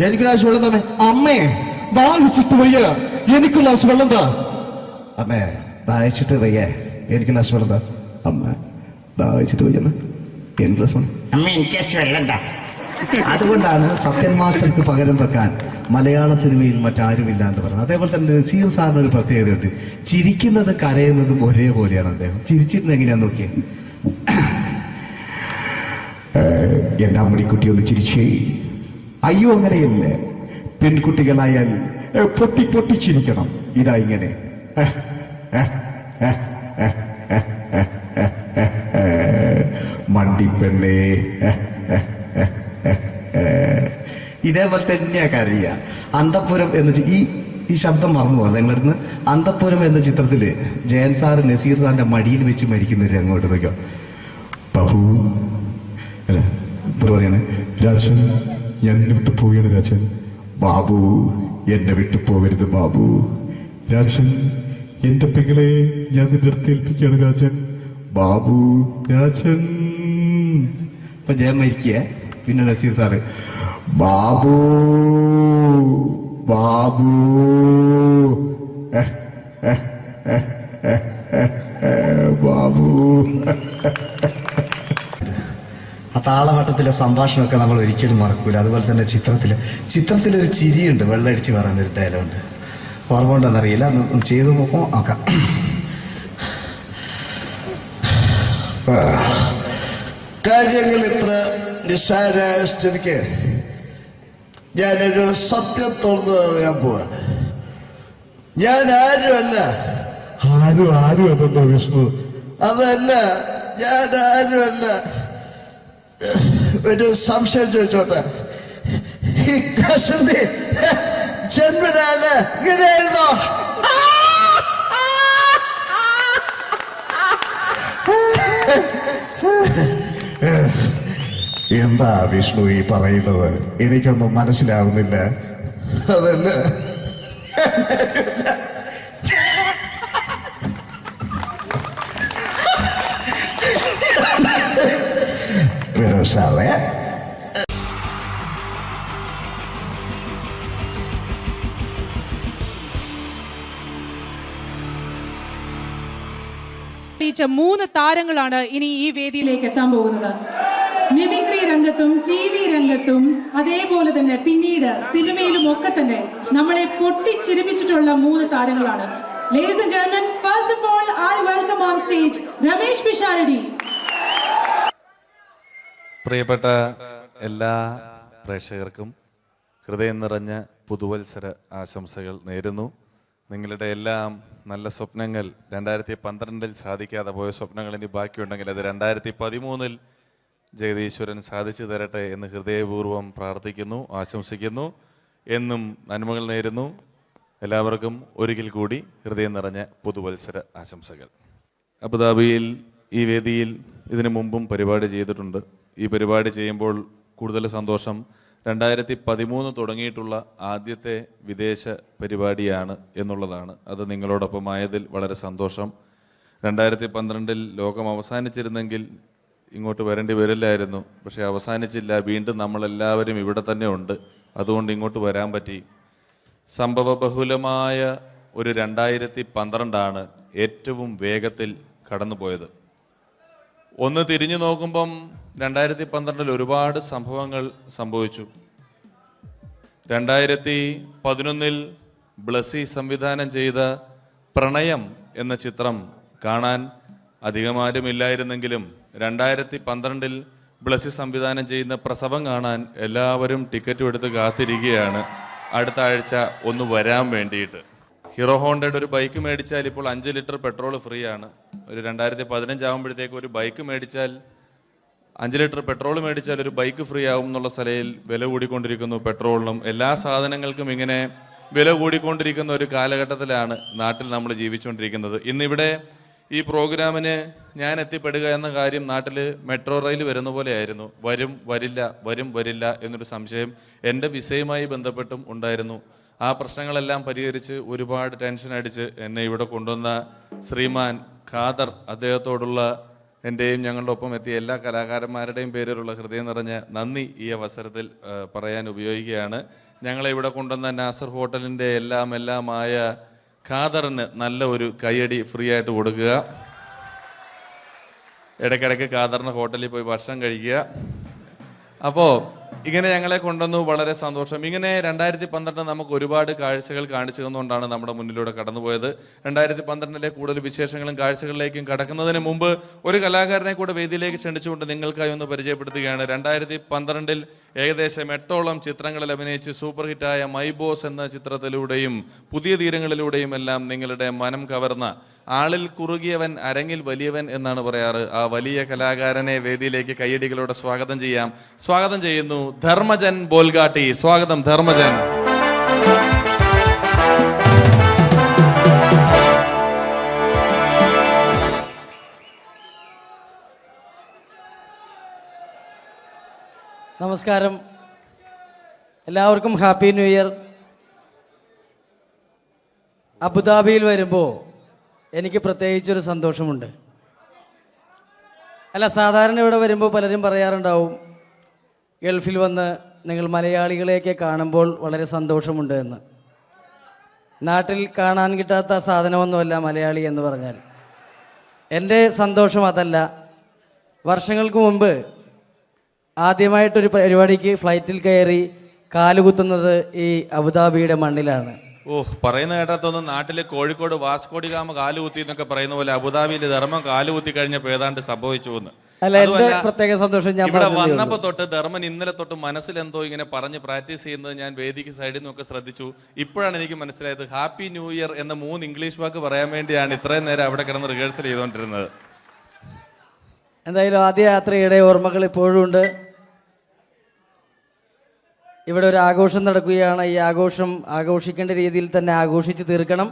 എനിക്ക് ഗ്ലാസ് വെള്ളം താ. അമ്മേ ദാഹിച്ചിട്ട് വയ്യ, എനിക്ക് ഗ്ലാസ് വെള്ളം താ. അമ്മേ ദാഹിച്ചിട്ട് വയ്യ, എനിക്ക് ഗ്ലാസ് വെള്ളം താ. അമ്മ ദാഹിച്ചിട്ട് വയ്യമ്മ, എനിക്ക് ഗ്ലാസ് വെള്ളം. അമ്മ എനിക്ക് വെള്ളം താ. അതുകൊണ്ടാണ് സത്യൻ മാസ്റ്റർക്ക് പകരം വെക്കാൻ മലയാള സിനിമയിൽ മറ്റാരുമില്ല എന്ന് പറയുന്നത്. അതേപോലെ തന്നെ നസീർ സാറിന് ഒരു പ്രത്യേകതയുണ്ട്, ചിരിക്കുന്നത് കരയുന്നതും ഒരേപോലെയാണ്. അദ്ദേഹം ചിരിച്ചിരുന്നത് എങ്ങനെയാന്ന് നോക്കിയേ. എന്റെ അമ്മണിക്കുട്ടി ഒന്ന് ചിരിച്ചേ. അയ്യോ അങ്ങനെയല്ല, പെൺകുട്ടികളായാൽ പൊട്ടി പൊട്ടി ചിരിക്കണം. ഇതാ ഇങ്ങനെ മണ്ടിപ്പെണ്ണേ. ഇതേപോലെ തന്നെയാ കരയ. അന്തപ്പുരം എന്ന ഈ ശബ്ദം മറന്നു പോകാം നിങ്ങളടുന്ന്. അന്തപ്പുരം എന്ന ചിത്രത്തില് ജയൻ സാറ് നസീർ സാറിന്റെ മടിയിൽ വെച്ച് മരിക്കുന്നവര് അങ്ങോട്ട് നോക്കാം. ബാബു പറയാണ്, രാജൻ ഞാൻ എന്നെ വിട്ടു പോവുകയാണ് രാജൻ. ബാബു എന്നെ വിട്ടു പോകരുത് ബാബു. രാജൻ എന്റെ പെങ്ങളെ ഞാൻ നിന്റെ അടുത്ത് ഏൽപ്പിക്കുകയാണ് രാജൻ. ബാബു രാജൻ. ഇപ്പൊ ജയൻ മരിക്കുക, പിന്നെ നസീർ സാറ് ബാബു ബാബു ബാബു. ആ താളവട്ടത്തിലെ സംഭാഷണമൊക്കെ നമ്മൾ ഒരിക്കലും മറക്കൂല. അതുപോലെ തന്നെ ചിത്രത്തിലൊരു ചിരിയുണ്ട്, വെള്ളടിച്ച് പറയുന്നൊരു ഡയലോഗുണ്ട്. ഓർമ്മ ഉണ്ടെന്നറിയില്ല, ഒന്ന് ചെയ്തു നോക്കാം. കാര്യങ്ങൾ ഇത്ര നിസ്സാരമായ സ്ഥിതിക്ക് ഞാനൊരു സത്യം തുറന്നു പറയാൻ പോവാ. ഞാൻ ആരുമല്ല. ആരും അതെന്താ വിഷ്ണു? അതല്ല, ഞാൻ ആരുമല്ല. ഒരു സംശയം ചോദിച്ചോട്ടെ, ഈ കസന്തി ജന്മനാല് ഇങ്ങനെയായിരുന്നോ? എന്താ വിഷ്ണു ഈ പറയുന്നത്? എനിക്കൊന്നും മനസ്സിലാവുന്നില്ല. അതല്ല, സാറേ3 താരങ്ങളാണ് ഇനി ഈ വേദിയിലേക്ക് എത്താൻ പോകുന്നത്. മിമിക്രി രംഗത്തും TV രംഗത്തും അതേപോലെ തന്നെ പിന്നീട് സിനിമയിലും ഒക്കെ തന്നെ നമ്മളെ പൊട്ടിച്ചിരിപ്പിച്ചിട്ടുള്ള 3 താരങ്ങളാണ്. Ladies and gentlemen, first of all, I welcome on stage Ramesh Pisharadi. പ്രിയപ്പെട്ട എല്ലാ പ്രേക്ഷകർക്കും ഹൃദയം നിറഞ്ഞ പുതുവത്സര ആശംസകൾ നേരുന്നു. നിങ്ങളുടെ എല്ലാം നല്ല സ്വപ്നങ്ങൾ 2012 സാധിക്കാതെ പോയ സ്വപ്നങ്ങൾ ഇനി ബാക്കിയുണ്ടെങ്കിൽ അത് 2013 ജഗദീശ്വരൻ സാധിച്ചു തരട്ടെ എന്ന് ഹൃദയപൂർവ്വം പ്രാർത്ഥിക്കുന്നു, ആശംസിക്കുന്നു. എന്നും നന്മകൾ നേരുന്നു. എല്ലാവർക്കും ഒരിക്കൽ കൂടി ഹൃദയം നിറഞ്ഞ പുതുവത്സര ആശംസകൾ. അബുദാബിയിൽ ഈ വേദിയിൽ ഇതിനു മുമ്പും പരിപാടി ചെയ്തിട്ടുണ്ട്. ഈ പരിപാടി ചെയ്യുമ്പോൾ കൂടുതൽ സന്തോഷം 2013 തുടങ്ങിയിട്ടുള്ള ആദ്യത്തെ വിദേശ പരിപാടിയാണ് എന്നുള്ളതാണ്. അത് നിങ്ങളോടൊപ്പം ആയതിൽ വളരെ സന്തോഷം. 2012 ലോകം അവസാനിച്ചിരുന്നെങ്കിൽ ഇങ്ങോട്ട് വരേണ്ടി വരില്ലായിരുന്നു. പക്ഷേ അവസാനിച്ചില്ല. വീണ്ടും നമ്മളെല്ലാവരും ഇവിടെ തന്നെ ഉണ്ട്. അതുകൊണ്ട് ഇങ്ങോട്ട് വരാൻ പറ്റി. സംഭവബഹുലമായ ഒരു 2012 ഏറ്റവും വേഗത്തിൽ കടന്നുപോയത്. ഒന്ന് തിരിഞ്ഞു നോക്കുമ്പം 2012 ഒരുപാട് സംഭവങ്ങൾ സംഭവിച്ചു. 2011 ബ്ലസി സംവിധാനം ചെയ്ത പ്രണയം എന്ന ചിത്രം കാണാൻ അധികമാരുമില്ലായിരുന്നെങ്കിലും 2012 ബ്ലസി സംവിധാനം ചെയ്യുന്ന പ്രസവം കാണാൻ എല്ലാവരും ടിക്കറ്റും എടുത്ത് കാത്തിരിക്കുകയാണ് അടുത്ത ആഴ്ച ഒന്ന് വരാൻ വേണ്ടിയിട്ട്. ഹീറോ ഹോണ്ടയുടെ ഒരു ബൈക്ക് മേടിച്ചാൽ ഇപ്പോൾ 5 ലിറ്റർ പെട്രോൾ ഫ്രീ ആണ്. ഒരു 2015 ആകുമ്പോഴത്തേക്ക് ഒരു ബൈക്ക് മേടിച്ചാൽ 5 ലിറ്റർ പെട്രോൾ മേടിച്ചാൽ ഒരു ബൈക്ക് ഫ്രീ ആവും എന്നുള്ള സ്ഥലയിൽ വില കൂടിക്കൊണ്ടിരിക്കുന്നു. പെട്രോളിനും എല്ലാ സാധനങ്ങൾക്കും ഇങ്ങനെ വില കൂടിക്കൊണ്ടിരിക്കുന്ന ഒരു കാലഘട്ടത്തിലാണ് നാട്ടിൽ നമ്മൾ ജീവിച്ചുകൊണ്ടിരിക്കുന്നത്. ഇന്നിവിടെ ഈ പ്രോഗ്രാമിന് ഞാൻ എത്തിപ്പെടുക എന്ന കാര്യം നാട്ടിൽ മെട്രോ റെയിൽ വരുന്ന പോലെ ആയിരുന്നു. വരും വരില്ല എന്നൊരു സംശയം എൻ്റെ വിസയുമായി ബന്ധപ്പെട്ടും ഉണ്ടായിരുന്നു. ആ പ്രശ്നങ്ങളെല്ലാം പരിഹരിച്ച് ഒരുപാട് ടെൻഷൻ അടിച്ച് എന്നെ ഇവിടെ കൊണ്ടുവന്ന ശ്രീമാൻ ഖാദർ, അദ്ദേഹത്തോടുള്ള എൻ്റെയും ഞങ്ങളുടെ ഒപ്പം എത്തിയ എല്ലാ കലാകാരന്മാരുടെയും പേരിലുള്ള ഹൃദയം നിറഞ്ഞ നന്ദി ഈ അവസരത്തിൽ പറയാൻ ഉപയോഗിക്കുകയാണ്. ഞങ്ങളെ ഇവിടെ കൊണ്ടുവന്ന നാസർ ഹോട്ടലിൻ്റെ എല്ലാമായ ഖാദറിന് നല്ല ഒരു കൈയടി ഫ്രീ ആയിട്ട് കൊടുക്കുക. ഇടയ്ക്കിടയ്ക്ക് ഖാദറിന് ഹോട്ടലിൽ പോയി ഭക്ഷണം കഴിക്കുക. അപ്പോൾ ഇങ്ങനെ ഞങ്ങളെ കൊണ്ടുവന്നു, വളരെ സന്തോഷം. ഇങ്ങനെ 2012 നമുക്ക് ഒരുപാട് കാഴ്ചകൾ കാണിച്ചു തന്നുകൊണ്ടാണ് നമ്മുടെ മുന്നിലൂടെ കടന്നുപോയത്. 2012 കൂടുതൽ വിശേഷങ്ങളും കാഴ്ചകളിലേക്കും കടക്കുന്നതിന് മുമ്പ് ഒരു കലാകാരനെ കൂടെ വേദിയിലേക്ക് ക്ഷണിച്ചുകൊണ്ട് നിങ്ങൾക്കായി ഒന്ന് പരിചയപ്പെടുത്തുകയാണ്. 2012 ഏകദേശം 8ഓളം ചിത്രങ്ങളിൽ അഭിനയിച്ച് സൂപ്പർ ഹിറ്റായ മൈ ബോസ് എന്ന ചിത്രത്തിലൂടെയും പുതിയ തീരങ്ങളിലൂടെയും എല്ലാം നിങ്ങളുടെ മനം കവർന്ന, ആളിൽ കുറുകിയവൻ അരങ്ങിൽ വലിയവൻ എന്നാണ് പറയാറ്, ആ വലിയ കലാകാരനെ വേദിയിലേക്ക് കയ്യടികളോടെ സ്വാഗതം ചെയ്യാം. സ്വാഗതം ചെയ്യുന്നു ധർമ്മജൻ ബോൽഗാട്ടി. സ്വാഗതം ധർമ്മജൻ. നമസ്കാരം, എല്ലാവർക്കും ഹാപ്പി ന്യൂ ഇയർ. അബുദാബിയിൽ വരുമ്പോൾ എനിക്ക് പ്രത്യേകിച്ചൊരു സന്തോഷമുണ്ട്. അല്ല, സാധാരണ ഇവിടെ വരുമ്പോൾ പലരും പറയാറുണ്ടാവും, ഗൾഫിൽ വന്ന് നിങ്ങൾ മലയാളികളെയൊക്കെ കാണുമ്പോൾ വളരെ സന്തോഷമുണ്ട് എന്ന്. നാട്ടിൽ കാണാൻ കിട്ടാത്ത സാധനമൊന്നുമല്ല മലയാളി എന്ന് പറഞ്ഞാൽ. എൻ്റെ സന്തോഷം അതല്ല. വർഷങ്ങൾക്ക് മുമ്പ് ആദ്യമായിട്ടൊരു പരിപാടിക്ക് ഫ്ലൈറ്റിൽ കയറി കാലുകുത്തുന്നത് ഈ അബുദാബിയുടെ മണ്ണിലാണ്. പറയുന്ന കേട്ടതൊന്നും നാട്ടില് കോഴിക്കോട് വാസ്കോടി ഗാമ കാലുകുത്തി എന്നൊക്കെ പറയുന്ന പോലെ അബുദാബിയിൽ ധർമ്മം കാലുകുത്തി കഴിഞ്ഞപ്പോൾ ഏതാണ്ട് സംഭവിച്ചു എന്ന്. പ്രത്യേക സന്തോഷം. ഞാൻ ഇവിടെ വന്നപ്പോ തൊട്ട് ധർമ്മൻ ഇന്നലെ തൊട്ട് മനസ്സിലെന്തോ ഇങ്ങനെ പറഞ്ഞ് പ്രാക്ടീസ് ചെയ്യുന്നത് ഞാൻ വേദിക്ക് സൈഡിൽ നിന്നൊക്കെ ശ്രദ്ധിച്ചു. ഇപ്പോഴാണ് എനിക്ക് മനസ്സിലായത് ഹാപ്പി ന്യൂ ഇയർ എന്ന 3 ഇംഗ്ലീഷ് വാക്ക് പറയാൻ വേണ്ടിയാണ് ഇത്രയും നേരം അവിടെ കിടന്ന് റിഹേഴ്സൽ ചെയ്തുകൊണ്ടിരുന്നത്. എന്തായാലും ആദ്യ യാത്രയുടെ ഓർമ്മകൾ ഇപ്പോഴും ഉണ്ട്. ഇവിടെ ഒരു ആഘോഷം നടക്കുകയാണ്. ഈ ആഘോഷം ആഘോഷിക്കേണ്ട രീതിയിൽ തന്നെ ആഘോഷിച്ച് തീർക്കണം.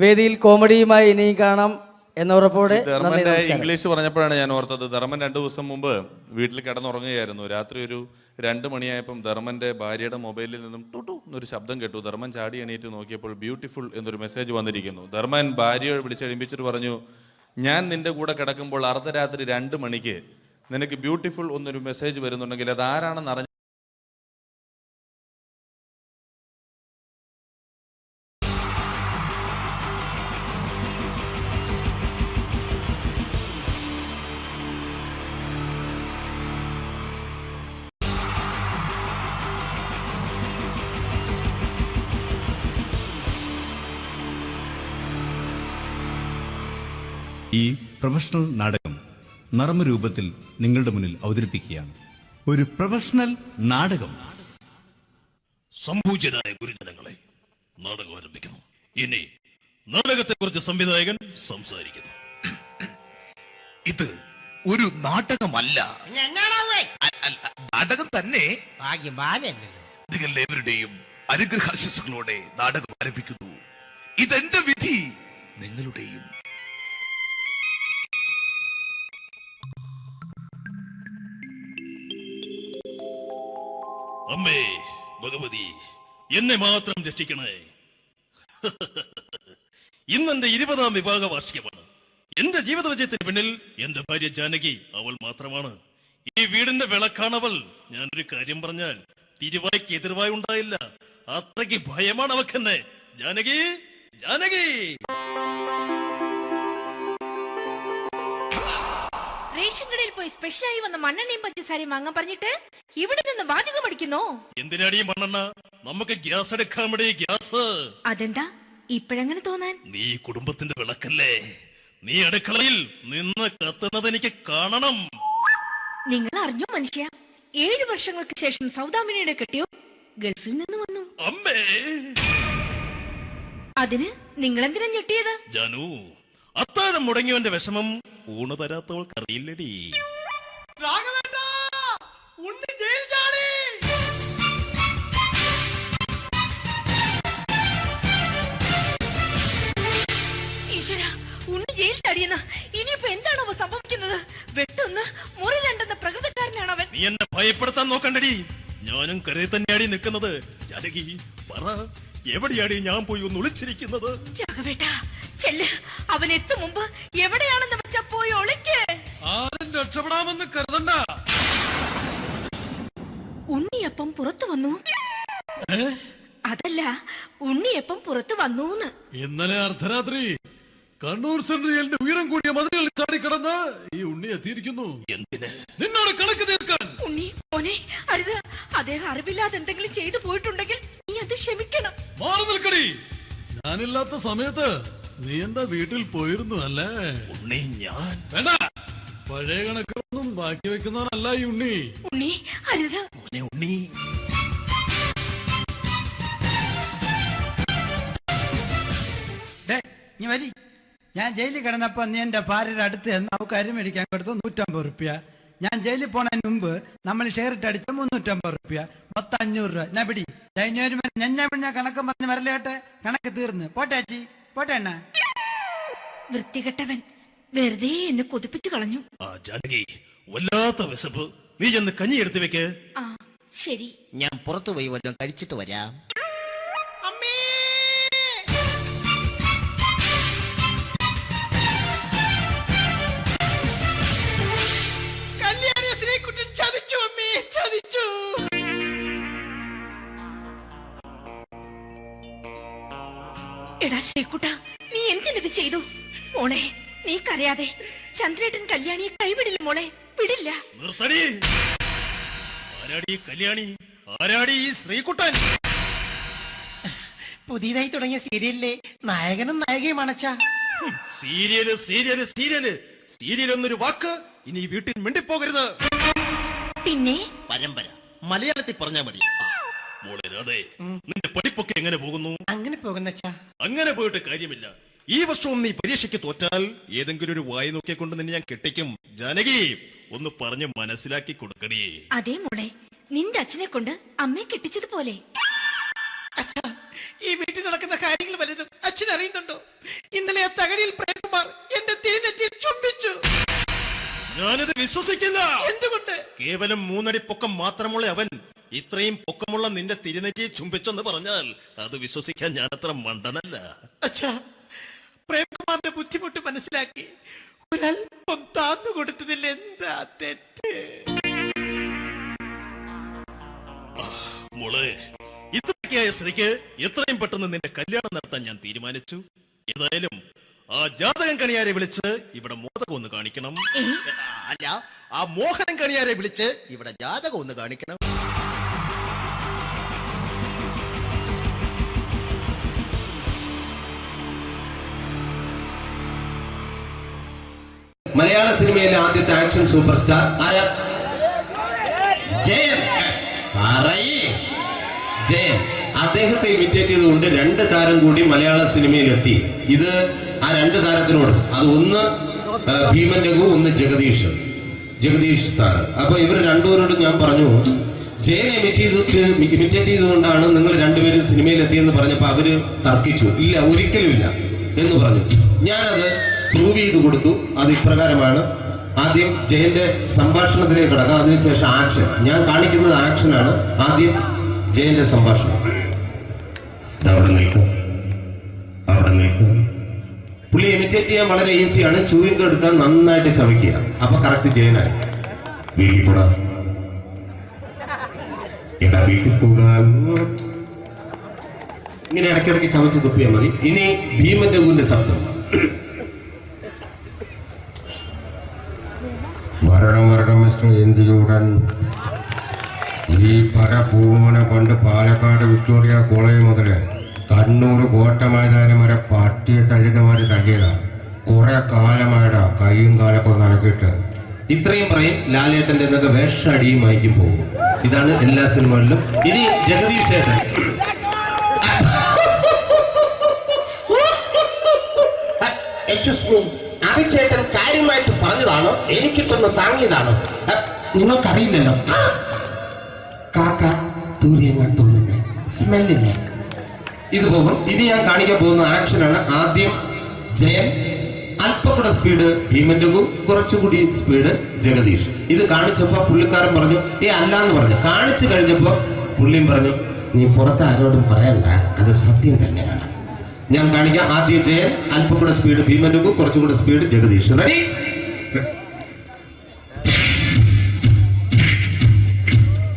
വേദിയിൽ കോമഡിയുമായി ഇനിയും കാണാം എന്ന ഉറപ്പോടെ. ഇംഗ്ലീഷ് പറഞ്ഞപ്പോഴാണ് ഞാൻ ഓർത്തത്, ധർമ്മൻ 2 ദിവസം മുമ്പ് വീട്ടിൽ കിടന്നുറങ്ങുകയായിരുന്നു. രാത്രി ഒരു 2 മണിയായപ്പം ധർമ്മന്റെ ഭാര്യയുടെ മൊബൈലിൽ നിന്നും ടുട്ടു എന്നൊരു ശബ്ദം കേട്ടു. ധർമ്മൻ ചാടി എണീറ്റ് നോക്കിയപ്പോൾ ബ്യൂട്ടിഫുൾ എന്നൊരു മെസ്സേജ് വന്നിരിക്കുന്നു. ധർമ്മൻ ഭാര്യയെ വിളിച്ചെഴുപ്പിച്ചിട്ട് പറഞ്ഞു, ഞാൻ നിന്റെ കൂടെ കിടക്കുമ്പോൾ അർദ്ധരാത്രി 2 മണിക്ക് നിനക്ക് ബ്യൂട്ടിഫുൾ എന്നൊരു മെസ്സേജ് വരുന്നുണ്ടെങ്കിൽ അത് ആരാണെന്ന് അറിഞ്ഞ ഈ പ്രൊഫഷണൽ നാടകം നർമ്മരൂപത്തിൽ നിങ്ങളുടെ മുന്നിൽ അവതരിപ്പിക്കുകയാണ്. ഒരു പ്രൊഫഷണൽ നാടകം. സംപൂജ്യരായ ഗുരുജനങ്ങളെ, നാടകം ആരംഭിക്കുന്നു. ഇനി നാടകത്തെക്കുറിച്ച് സംവിധായകൻ സംസാരിക്കുന്നു. ഇത് ഒരു നാടകമല്ല, നാടകം തന്നെ. നിങ്ങളെവരുടെയും അനുഗ്രഹാശിസുകളോടെ നാടകം ആരംഭിക്കുന്നു. ഇതെന്റെ വിധി, നിങ്ങളുടെയും. അമ്മേ ഭഗവതി, എന്നെ മാത്രം രക്ഷിക്കണേ. ഇന്നെന്റെ 20ാം വിവാഹ വാർഷികമാണ്. എന്റെ ജീവിത വിജയത്തിന് പിന്നിൽ എന്റെ ഭാര്യ ജാനകി, അവൾ മാത്രമാണ്. ഈ വീടിന്റെ വിളക്കാണവൾ. ഞാനൊരു കാര്യം പറഞ്ഞാൽ തിരുവായ്ക്ക് എതിർവായി ഉണ്ടായില്ല. അത്രയ്ക്ക് ഭയമാണ് അവക്കെന്നെ. ജാനകി, ജാനകി. റേഷൻ കടയിൽ പോയി സ്പെഷ്യലായി വന്ന മണ്ണെണ്ണയും പഞ്ചസാരയും വാങ്ങാൻ പറഞ്ഞിട്ട് ഇവിടെ നിന്ന് വാചകം അടിക്കുന്നോ? എന്തിനാടി മണ്ണെണ്ണ? നമുക്ക് ഗ്യാസ് എടുക്കാൻ വേണ്ടി. ഗ്യാസ്. അതെന്താ ഇപ്പോഴങ്ങനെ തോന്നാൻ? നീ കുടുംബത്തിന്റെ വിളക്കല്ലേ. നീ അടുക്കളയിൽ നിന്ന് കത്തുന്നത് എനിക്ക് കാണണം. നിങ്ങൾ അറിഞ്ഞോ മനുഷ്യ, 7 വർഷങ്ങൾക്ക് ശേഷം സൗദാമിനിയുടെ കെട്ടിയോ ഗൾഫിൽ നിന്ന് വന്നു. അമ്മേ, അതിന് നിങ്ങൾ എന്തിനാ ഞെട്ടിയത്? ജാനു, അത്താഴം മുടങ്ങിയവന്റെ വിഷമം ഊണ് തരാത്തവൾക്കറിയില്ലടി. ഈശ്വര, ഉണ്ണി ജയിൽ ചാടിയെന്ന്. ഇനിയിപ്പോ എന്താണോ സംഭവിക്കുന്നത്? വെട്ടൊന്ന് മുറി രണ്ടെന്ന പ്രകൃതക്കാരനാണ് അവൻ. നീ എന്നെ ഭയപ്പെടുത്താൻ നോക്കണ്ടടി. ഞാനും കരയിൽ തന്നെയാടി നിൽക്കുന്നത്. ജാനകി, പറ, എവിടെയാടി ഞാൻ പോയി ഒന്ന് ഒളിച്ചിരിക്കുന്നത്? രാഘവേട്ട, ചെല്ല്. അവൻ എത്തും മുമ്പ് എവിടെയാണെന്ന് വെച്ചാ പോയി ഒളിക്ക്. ആരും രക്ഷപ്പെടാമെന്ന് കരുതണ്ട. ഉണ്ണിയപ്പം പുറത്തു വന്നു. അതല്ല, ഉണ്ണിയപ്പം പുറത്തു വന്നൂന്ന്. ഇന്നലെ അർദ്ധരാത്രി കണ്ണൂർ സെൻട്രലിന്റെ ഉയരം കൂടിയ മതിലുകളിൽ ചാടിക്കിടന്ന് ഈ ഉണ്ണി എത്തിയിരിക്കുന്നു. എന്തിന്? നിന്നോട് കണക്ക് തീർക്കാൻ. ഉണ്ണി മോനെ, അരുത്. അദ്ദേഹം അറിവില്ലാതെ എന്തെങ്കിലും ചെയ്തു പോയിട്ടുണ്ടെങ്കിൽ നീ അത് ക്ഷമിക്കണം. മാറി നിൽക്കടി. ഞാനില്ലാത്ത സമയത്ത് നീ എന്താ വീട്ടിൽ പോയിരുന്നു അല്ലേ? ഉണ്ണി, ഞാൻ വേണ്ട. പഴയ കണക്കൊന്നും ബാക്കി വെക്കുന്നവനല്ല ഈ ഉണ്ണി. ഉണ്ണി, അരുത്. ഉണ്ണി, ഞാൻ ജയിലിൽ കിടന്നപ്പോ നീ എന്റെ ഭാര്യയുടെ അടുത്ത് നമുക്ക് അരി മേടിക്കാൻ കൊടുത്തു 150 റുപ്യ. ഞാൻ ജയിലിൽ പോണതിന് മുമ്പ് നമ്മൾ ഷെയർ ഇട്ട് അടിച്ച 350 റുപ്യ, മൊത്തം 500 രൂപ. ഞാൻ പിടി ഞാൻ കണക്ക് പറഞ്ഞ് വരലേട്ടെ. കണക്ക് തീർന്ന് പോട്ടെ അച്ചി, പോട്ടെ എണ്ണ. വൃത്തികെട്ടവൻ വെറുതെ എന്നെ കൊതിപ്പിച്ചു കളഞ്ഞു. ജാനകി, വല്ലാത്ത വിശപ്പ്. നീ ചെന്ന് കഞ്ഞി എടുത്തു വെക്ക്. ആ ശരി, ഞാൻ പുറത്തു പോയി വല്ലതും കഴിച്ചിട്ട് വരാം. എടാ ശ്രീകുട്ട, നീ എന്തിനത് ചെയ്തു? മോളെ, നീ കരയാതെ. ചന്ദ്രേട്ടൻ കല്യാണിയെ കൈവിടില്ല മോളെ, വിടില്ല. നിർത്തടി. ആരാടി കല്യാണി? ആരാടി ഈ ശ്രീകുട്ടൻ? പുതിയതായി തുടങ്ങിയ സീരിയലിലെ നായകനും നായികയും അണച്ചാ. സീരിയല് സീരിയല് സീരിയല് സീരിയൽ എന്നൊരു വാക്ക് ഇനി വീട്ടിൽ മിണ്ടിപ്പോകരുത്. പിന്നെ പരമ്പര മലയാളത്തിൽ പറഞ്ഞാ മതി. മോളെ രാധേ, നിന്റെ പഠിപ്പൊക്കെ എങ്ങനെ പോകുന്നു? അങ്ങനെ പോകുന്നച്ചാ. അങ്ങനെ പോയിട്ട് കാര്യമില്ല. ഈ വർഷവും നീ പരീക്ഷയ്ക്ക് തോറ്റാൽ ഏതെങ്കിലും ഒരു വായി നോക്കിക്കൊണ്ട് നിന്നെ ഞാൻ കെട്ടിക്കും. ജാനകി, ഒന്ന് പറഞ്ഞ് മനസ്സിലാക്കി കൊടുക്കണേ. അതേ മോളെ, നിന്റെ അച്ഛനെ കൊണ്ട് അമ്മയെ കെട്ടിച്ചതുപോലെ. ഈ വീട്ടിൽ നടക്കുന്ന കാര്യങ്ങൾ വലുതും അച്ഛൻ അറിയുന്നുണ്ടോ? ഇന്നലെ ആ തകഴിയിൽ പ്രേംകുമാർ എന്റെ തിരുനെറ്റിയിൽ ചുംബിച്ചു. ഞാനത് വിശ്വസിക്കില്ല. എന്തുകൊണ്ട്? കേവലം 3 അടി പൊക്കം മാത്രമുള്ള അവൻ ഇത്രയും പൊക്കമുള്ള നിന്റെ തിരുനെറ്റിയെ ചുംബിച്ചെന്ന് പറഞ്ഞാൽ അത് വിശ്വസിക്കാൻ ഞാൻ അത്ര മണ്ടനല്ല. അച്ഛാ, പ്രേംകുമാറിന്റെ ബുദ്ധിമുട്ട് മനസ്സിലാക്കി ഒരല്പം താന്നു കൊടുത്തതിൽ എന്താ തെറ്റ്? മോളെ, ഇത്രയ്ക്കായ സ്ത്രീക്ക് എത്രയും പെട്ടെന്ന് നിന്റെ കല്യാണം നടത്താൻ ഞാൻ തീരുമാനിച്ചു. ഏതായാലും ആ ജാതകം കണിയാരെ വിളിച്ച് ഇവിടെ മോദകം ഒന്ന് കാണിക്കണം. അല്ല, ആ മോഹനം കണിയാരെ വിളിച്ച് ഇവിടെ ജാതകം ഒന്ന് കാണിക്കണം. മലയാള സിനിമയിലെ ആദ്യത്തെ ആക്ഷൻ സൂപ്പർ സ്റ്റാർ ആരാ? ജയൻ. ജയൻ. അദ്ദേഹത്തെ ഇമിറ്റേറ്റ് ചെയ്തുകൊണ്ട് 2 താരം കൂടി മലയാള സിനിമയിലെത്തി. ഇത് ആ 2 താരത്തിനോട്, അത് ഒന്ന് ഭീമൻ രഘു, ഒന്ന് ജഗദീഷ് സാർ. അപ്പൊ ഇവർ രണ്ടുപേരോട് ഞാൻ പറഞ്ഞു, ജയനെ ഇമിറ്റേറ്റ് ചെയ്തുകൊണ്ടാണ് നിങ്ങൾ രണ്ടുപേരും സിനിമയിലെത്തിയെന്ന് പറഞ്ഞപ്പോൾ അവര് തർക്കിച്ചു. ഇല്ല, ഒരിക്കലും ഇല്ല എന്ന് പറഞ്ഞു. ഞാനത് പ്രൂവ് ചെയ്ത് കൊടുത്തു. അത് ഇപ്രകാരമാണ്. ആദ്യം ജയന്റെ സംഭാഷണത്തിലേക്ക് കിടക്കാം, അതിനുശേഷം ആക്ഷൻ. ഞാൻ കാണിക്കുന്നത് ആക്ഷനാണ്. ആദ്യം ജയന്റെ സംഭാഷണം. അവിടെ നിൽക്കും. പുള്ളി ഇമിറ്റേറ്റ് ചെയ്യാൻ വളരെ ഈസിയാണ്. ചൂയിങ് എടുക്കാൻ നന്നായിട്ട് ചവയ്ക്കുക. അപ്പൊ കറക്റ്റ് ജയനായി. വീട്ടിൽ പോടാ, എടാ വീട്ടിൽ പോകാൻ. ഇങ്ങനെ ഇടയ്ക്കിടയ്ക്ക് ചവച്ച് തുപ്പിയാൽ മതി. ഇനി ഭീമൻ രഘുവിന്റെ ശബ്ദം. വരണം മിസ്റ്റർ എന്തിയൂടൻ. ഈ പരപൂമനെ കൊണ്ട് പാലക്കാട് വിക്ടോറിയ കോളേജ് മുതല് കണ്ണൂർ കോട്ട മൈതാനം വരെ പട്ടിയെ തള്ളിയമാര് തള്ളിയതാ. കുറെ കാലമായടാ കൈയും കാലൊക്കെ നടക്കിയിട്ട്. ഇത്രയും പറയും. ലാലേട്ടന്റെ എന്നൊക്കെ വേഷടിയുമായിരിക്കും പോകും. ഇതാണ് എല്ലാ സിനിമകളിലും. ഇനി ജഗദീഷ് ചേട്ടൻ. ചേട്ടൻ കാര്യമായിട്ട് പറഞ്ഞതാണോ എനിക്കിട്ടൊന്ന് താങ്ങിയതാണോ? നിങ്ങൾക്കറിയില്ലല്ലോ. കാക്ക തൂര്യങ്ങൾ തോന്നുന്നു, സ്മെല്ലിനെ. ഇത് പോകും. ഇനി ഞാൻ കാണിക്കാൻ പോകുന്ന ആക്ഷനാണ്. ആദ്യം ജയൻ, അല്പം കൂടെ സ്പീഡ് ഭീമൻ രഘു, കുറച്ചുകൂടി സ്പീഡ് ജഗദീഷ്. ഇത് കാണിച്ചപ്പോ പുള്ളിക്കാരൻ പറഞ്ഞു അല്ലാന്ന് പറഞ്ഞു. കാണിച്ചു കഴിഞ്ഞപ്പോ പുള്ളിയും പറഞ്ഞു നീ പുറത്ത് ആരോടും പറയണ്ട, അത് സത്യം തന്നെയാണ്. ഞാൻ കാണിക്കാം. ആദ്യം ജയൻ, അല്പം കൂടെ സ്പീഡ് ഭീമൻ രഘു, കുറച്ചുകൂടെ സ്പീഡ് ജഗദീഷ്. റെഡി?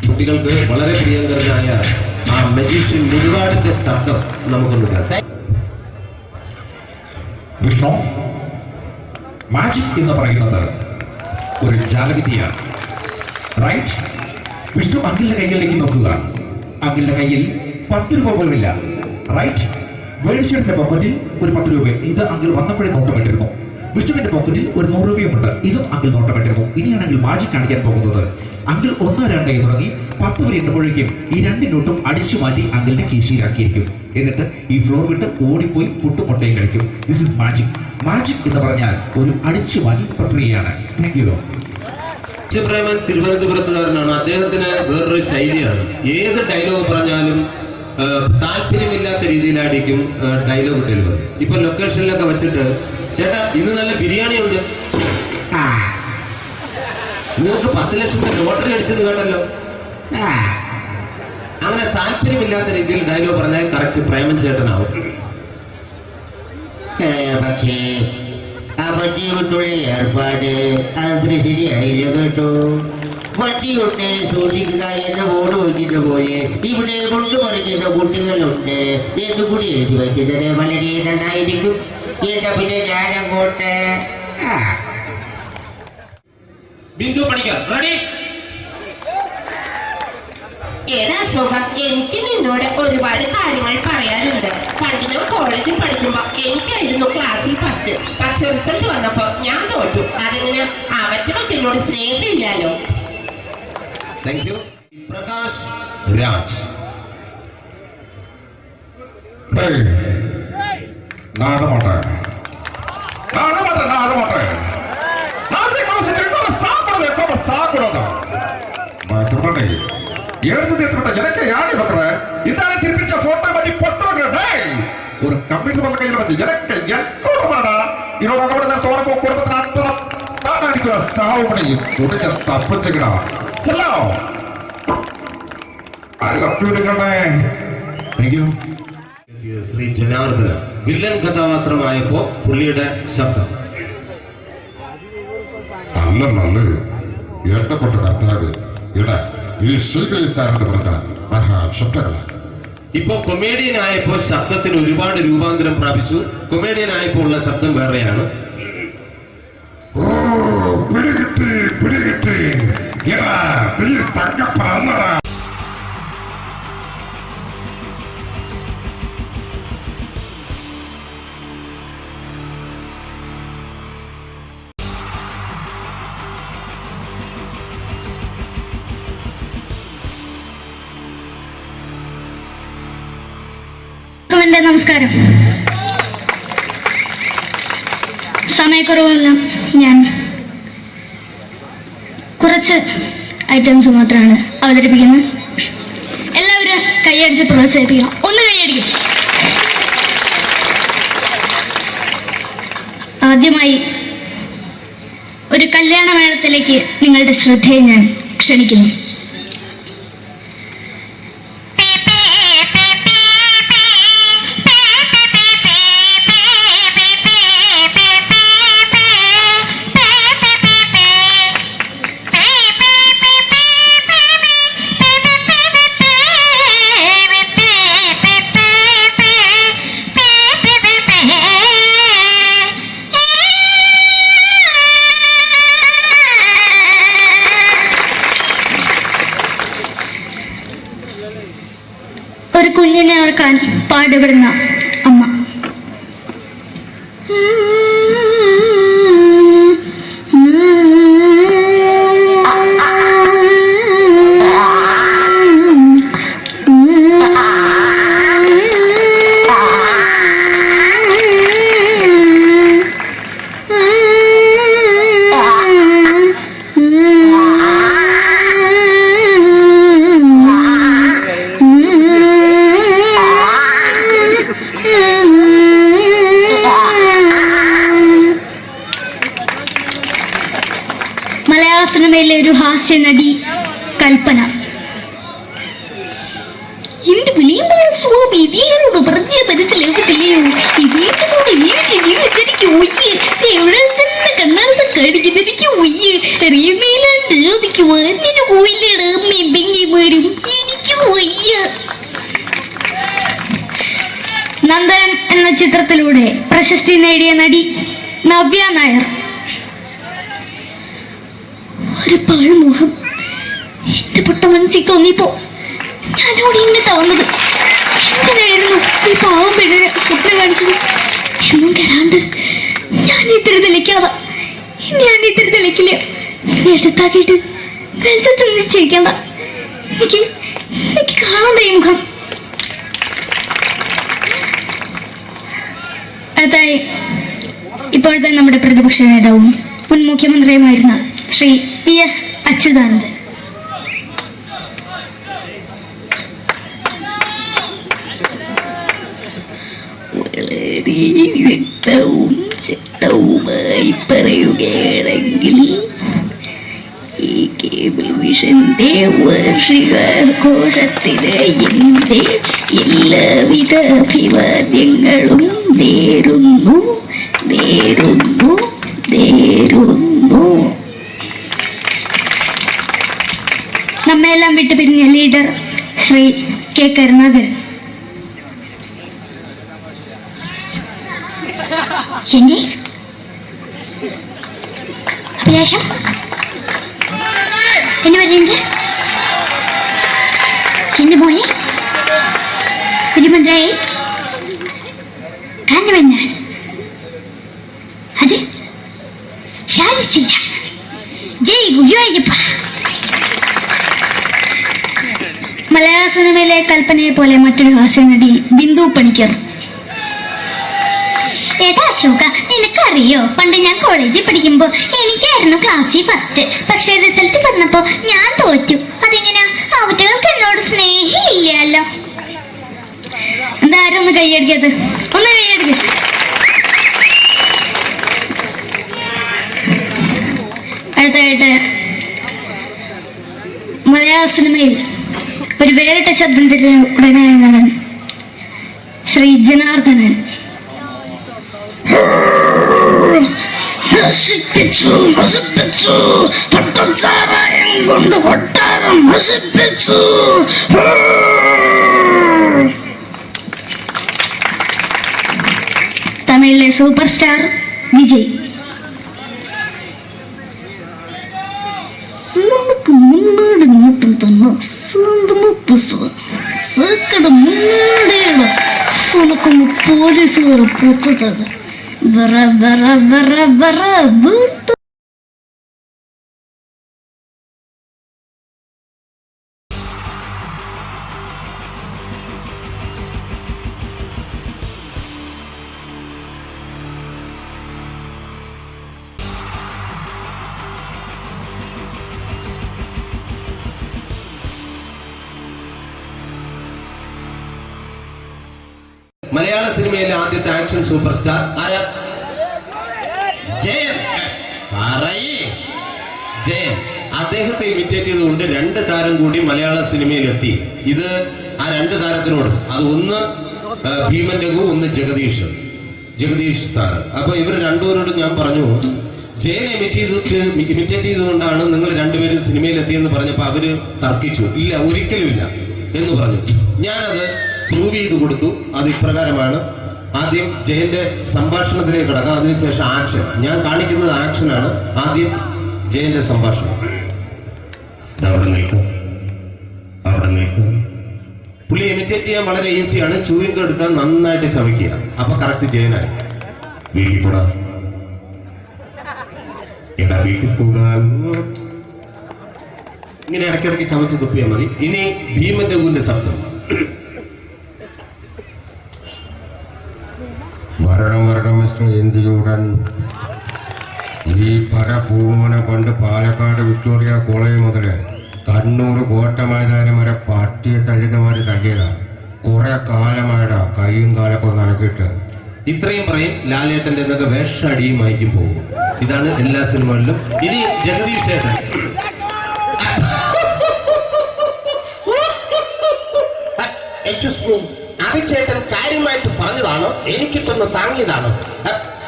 കുട്ടികൾക്ക് വളരെ പ്രിയങ്കരനായ ആ മജീഷ്യൻ മുരുകാടിന്റെ ശബ്ദം നമുക്കൊന്ന് കേൾക്കാം. വിഷ്ണു, മാജിക് എന്ന് പറയുന്നത് ഒരു ജാലവിദ്യയാണ്, റൈറ്റ്? വിഷ്ണു അങ്കിളിന്റെ കൈകളിലേക്ക് നോക്കുക. അങ്കിളിന്റെ കയ്യിൽ 10 രൂപ പോലുമില്ല, റൈറ്റ്? വേണിച്ചേട്ടന്റെ പോക്കറ്റിൽ ഒരു 10 രൂപ. ഇത് അങ്കിൾ വന്നപ്പോഴേ നോട്ടമിട്ടിരുന്നു. വിഷ്ണുവിന്റെ പോക്കറ്റിൽ ഒരു 100 രൂപയുമുണ്ട്. ഇതും അങ്കിൾ നോട്ടമിട്ടിരുന്നു. ഇനിയാണെങ്കിൽ മാജിക് കാണിക്കാൻ പോകുന്നത്. അങ്കിൾ 1, 2 തുടങ്ങി 10 വരെ എണ്ണുമ്പോഴേക്കും ഈ 2 നോട്ടും അടിച്ചു മാറ്റി അങ്കിളിന്റെ കീശയിലാക്കിയിരിക്കും. എന്നിട്ട് ഈ ഫ്ലോർ വിട്ട് ഓടിപ്പോയി ഫുഡ് മുട്ടയും കഴിക്കും. This is magic. മാജിക് എന്ന് പറഞ്ഞാൽ ഒരു അടിച്ചു മാറ്റി പ്രക്രിയയാണ്. Thank you. പ്രേമൻ തിരുവനന്തപുരത്തുകാരനാണ്. അദ്ദേഹത്തിന് വേറൊരു ശൈലിയാണ്. ഏത് ഡയലോഗ് പറഞ്ഞാലും താല്പര്യമില്ലാത്ത രീതിയിലായിരിക്കും ഡയലോഗ് ഡെലിവറി. ഇപ്പൊ ലൊക്കേഷനിലൊക്കെ വെച്ചിട്ട് ചേട്ടാ ഇന്ന് നല്ല ബിരിയാണി ഉണ്ട്, നിങ്ങൾക്ക് 10 ലക്ഷം രൂപ ലോട്ടറി അടിച്ചെന്ന് കേട്ടല്ലോ. അങ്ങനെ താല്പര്യമില്ലാത്ത രീതിയിൽ ഡയലോഗ് പറഞ്ഞാൽ കറക്റ്റ് പ്രേമൻ ചേട്ടനാവും. പക്ഷേ ആ വട്ടി കൊണ്ടുള്ള ഏർപ്പാട് അത്ര ശരിയായില്ല കേട്ടോ. വട്ടി കൊണ്ട് സൂക്ഷിക്കുക എന്ന ബോർഡ് വയ്ക്കുന്ന പോലെ ഇവിടെ കൊണ്ടുപറിക്കുന്ന കുട്ടികളുണ്ട് എന്നുകൂടി എഴുതി വയ്ക്കുന്നത് വളരെ നന്നായിരിക്കും. എന്നാ പിന്നെ ഞാനങ്ങോട്ട് ബിന്ദു പണിക്കർ. റെഡി? ഏതാ സുഖം, എനിക്ക് നിന്നോട് ഒരുപാട് കാര്യങ്ങൾ പറയാനുണ്ട്. പണ്ട് ഞാൻ കോളേജിൽ പഠിക്കുമ്പോ എനിക്കായിരുന്നു ക്ലാസ്സിൽ ഫസ്റ്റ്. പക്ഷെ റിസൾട്ട് വന്നപ്പോ ഞാൻ തോറ്റു. അതെങ്ങനെ അവറ്റൊക്കെ എന്നോട് സ്നേഹമില്ലല്ലോ. Thank you. പ്രകാശ് രാജ്. ஒரு கம்ப்யூட்டர் பண்ண கையில் வச்சு எனக்கு எக்கோடமாடா இதோட நான் தோணப்போ குடும்பത്തിന് അത്ര താനടിക്കുക സാവ് പണിയും തുടക്ക തപ്പിച്ചെടാ ചെല്ലോ ശ്രീ ജനാർദ്ദന വില്ലൻ കഥാപാത്രമായപ്പോ പുള്ളിയുടെ ശബ്ദം. നല്ല നല്ല ഏട്ടപ്പെട്ട കർത്താവ് ഇടാ ഈ സ്വീകരിക്കാരെന്ന് പറഞ്ഞാൽ മഹാശബ്ദങ്ങളാണ്. ഇപ്പൊ കൊമേഡിയൻ ആയപ്പോ ശബ്ദത്തിന് ഒരുപാട് രൂപാന്തരം പ്രാപിച്ചു. കൊമേഡിയൻ ആയപ്പോ ഉള്ള ശബ്ദം വേറെയാണ്. ഓ പിടികിട്ടി പിടികിട്ടി തങ്കപ്പറന്നടാ. എൻ്റെ നമസ്കാരം. സമയക്കുറവല്ല, ഞാൻ കുറച്ച് ഐറ്റംസ് മാത്രമാണ് അവതരിപ്പിക്കുന്നത്. എല്ലാവരും കൈയടിച്ച് പ്രോത്സാഹിപ്പിക്കണം. ഒന്ന് കൈയടിക്കും. ആദ്യമായി ഒരു കല്യാണമേളത്തിലേക്ക് നിങ്ങളുടെ ശ്രദ്ധയെ ഞാൻ ക്ഷണിക്കുന്നു. ഒരു കുഞ്ഞിനെ ഓർക്കാൻ പാടുപെടുന്ന അമ്മ. മലയാള സിനിമയിലെ ഒരു ഹാസ്യ നടി കൽപ്പന. എന്റെ വിളിയുമ്പോൾ സ്വാമി ഇതിനോട് പറഞ്ഞ മനസ്സിലാകത്തില്ലയോ? ഇതിനോട് എനിക്ക് ജീവിച്ചെനിക്ക് ഒയ്യ്, എവിടെ തന്നെ കണ്ണാടത്ത് കാണിക്കുന്നത് എനിക്ക് ഒയ്യ്. അറിയുന്നതിലാണ്ട് ചോദിക്കുവാൻ നിന്നെ പോയില്ലേടാ അമ്മയും പെങ്ങിമാരും, എനിക്ക് ഒയ്യ. നന്ദനം എന്ന ചിത്രത്തിലൂടെ പ്രശസ്തി നേടിയ നടി നവ്യ നായർ. ഒരു പഴമുഖം എന്റെ പൊട്ട മനസ്സിൽ തോന്നിയപ്പോ ഞാനോട് ഇങ്ങോട്ടാ വന്നത്. എന്തിനായിരുന്നു ഈ പാവം പെണ്ണിനെ സ്വപ്നം കാണിച്ചത്? എന്നും കെടാണ്ട് ഞാൻ ഇത്തിരി തെളിക്കാതെ ഞാൻ ഇത്തിരി തെളിക്കില്ല. എടുത്താക്കിയിട്ട് വെളിച്ചത്ത് നിശ്ചയിക്കണ്ട. എനിക്ക് കാണാൻ ഈ മുഖം. അതായി ഇപ്പോഴത്തെ നമ്മുടെ പ്രതിപക്ഷ നേതാവും മുൻ മുഖ്യമന്ത്രിയുമായിരുന്ന ശ്രീ PS അച്യുതാനന്ദൻ. വളരെ വ്യക്തവും ശക്തവുമായി പറയുകയാണെങ്കിൽ ഈ കേബിൾ വിഷന്റെ വാർഷികാഘോഷത്തിന് എന്റെ എല്ലാവിധ അഭിവാദ്യങ്ങളും നേരുന്നു നേരുന്നു നേരുന്നു. നമ്മയെല്ലാം വിട്ടുപിരിഞ്ഞ ലീഡർ ശ്രീ K. കരുണാകരൻ. എന്റെ അഭിലാഷം എന്ന് പറയുന്നത് എന്റെ മോനെ തിരുമന്ത്രായി കാരണമെന്നാണ്. അത് സാധിച്ചില്ല. ജയ് ഗുരുവായൂരപ്പ. മലയാള സിനിമയിലെ കൽപ്പനയെ പോലെ മറ്റൊരു ഹാസ്യ നടി ബിന്ദു പണിക്കർ. ഏതാ അശോക, നിനക്കറിയോ പണ്ട് ഞാൻ കോളേജിൽ പഠിക്കുമ്പോ എനിക്കായിരുന്നു ക്ലാസ്സിൽ ഫസ്റ്റ്. പക്ഷെ റിസൾട്ട് വന്നപ്പോ ഞാൻ തോറ്റു. അതെങ്ങനെയാ? അവറ്റകൾക്ക് എന്നോട് സ്നേഹമില്ലല്ലോ. എന്താരും ഒന്ന് കൈയടിക്കത്? ഒന്ന് കൈയടിക്ക. അടുത്തായിട്ട് മലയാള സിനിമയിൽ ഒരു വേറിട്ട ശബ്ദത്തിന്റെ ഉടനായ ശ്രീ ജനാർദ്ദനൻ. നശിപ്പിച്ചു നശിപ്പിച്ചു പട്ടച്ചാരായം കൊണ്ട് കൊട്ടാരം നശിപ്പിച്ചു. തമിഴിലെ സൂപ്പർ സ്റ്റാർ വിജയ്. നമുക്ക് മുന്നോടി നോട്ടം തന്ന സ്വന്തമോ പുസ്തകം സക്കട മുന്നോടിയുള്ള ഉനക്കൊന്ന് പോലീസുകാർ പൂത്തത് വറ വറ വറ വറ വീട്ടു. മലയാള സിനിമയിലെ ആദ്യത്തെ ആക്ഷൻ സൂപ്പർ സ്റ്റാർ ആരാ? ജയൻ. ജയൻ. അദ്ദേഹത്തെ ഇമിറ്റേറ്റ് ചെയ്തുകൊണ്ട് 2 താരം കൂടി മലയാള സിനിമയിലെത്തി. ഇത് ആ 2 താരത്തിനോട്, അത് ഒന്ന് ഭീമൻ രഘു, ഒന്ന് ജഗദീഷ് സാർ. അപ്പൊ ഇവർ രണ്ടുപേരോടും ഞാൻ പറഞ്ഞു, ജയനെ ഇമിറ്റേറ്റ് ചെയ്തുകൊണ്ടാണ് നിങ്ങൾ രണ്ടുപേരും സിനിമയിലെത്തിയെന്ന് പറഞ്ഞപ്പോൾ അവര് തർക്കിച്ചു. ഇല്ല, ഒരിക്കലും ഇല്ല എന്ന് പറഞ്ഞു. ഞാനത് പ്രൂവ് ചെയ്ത് കൊടുത്തു. അത് ഇപ്രകാരമാണ്. ആദ്യം ജയന്റെ സംഭാഷണത്തിലേക്ക് കിടക്കാം, അതിനുശേഷം ആക്ഷൻ. ഞാൻ കാണിക്കുന്നത് ആക്ഷനാണ്. ആദ്യം ജയന്റെ സംഭാഷണം. അവിടെ നിൽക്കും. പുള്ളി ഇമിറ്റേറ്റ് ചെയ്യാൻ വളരെ ഈസിയാണ്. ചൂയിങ് എടുക്കാൻ നന്നായിട്ട് ചവയ്ക്കുക. അപ്പൊ കറക്റ്റ് ജയനായി. വീട്ടിൽ പോടാ, എടാ വീട്ടിൽ പോകാൻ. ഇങ്ങനെ ഇടയ്ക്കിടയ്ക്ക് ചവച്ച് തുപ്പിയാൽ മതി. ഇനി ഭീമൻ രഘുവിന്റെ ശബ്ദം. വരണം മിസ്റ്റർ ഇന്ത്യയുടൻ. ഈ പരപൂമനെ പണ്ട് പാലക്കാട് വിക്ടോറിയ കോളേജ് മുതൽ കണ്ണൂർ കോട്ട മൈതാനം വരെ പട്ടിയെ തള്ളിയമാര് തള്ളിയതാ. കുറെ കാലമായിടാ കൈയും കാലൊക്കെ നടക്കിയിട്ട്. ഇത്രയും പറയും. ലാലേട്ടന്റെ എന്നൊക്കെ വേഷടിയുമായിരിക്കും പോകും. ഇതാണ് എല്ലാ സിനിമകളിലും. ഇനി ജഗദീഷ് ചേട്ടൻ. ചേട്ടൻ കാര്യമായിട്ട് പറഞ്ഞതാണോ എനിക്കിട്ടൊന്ന് താങ്ങിയതാണോ?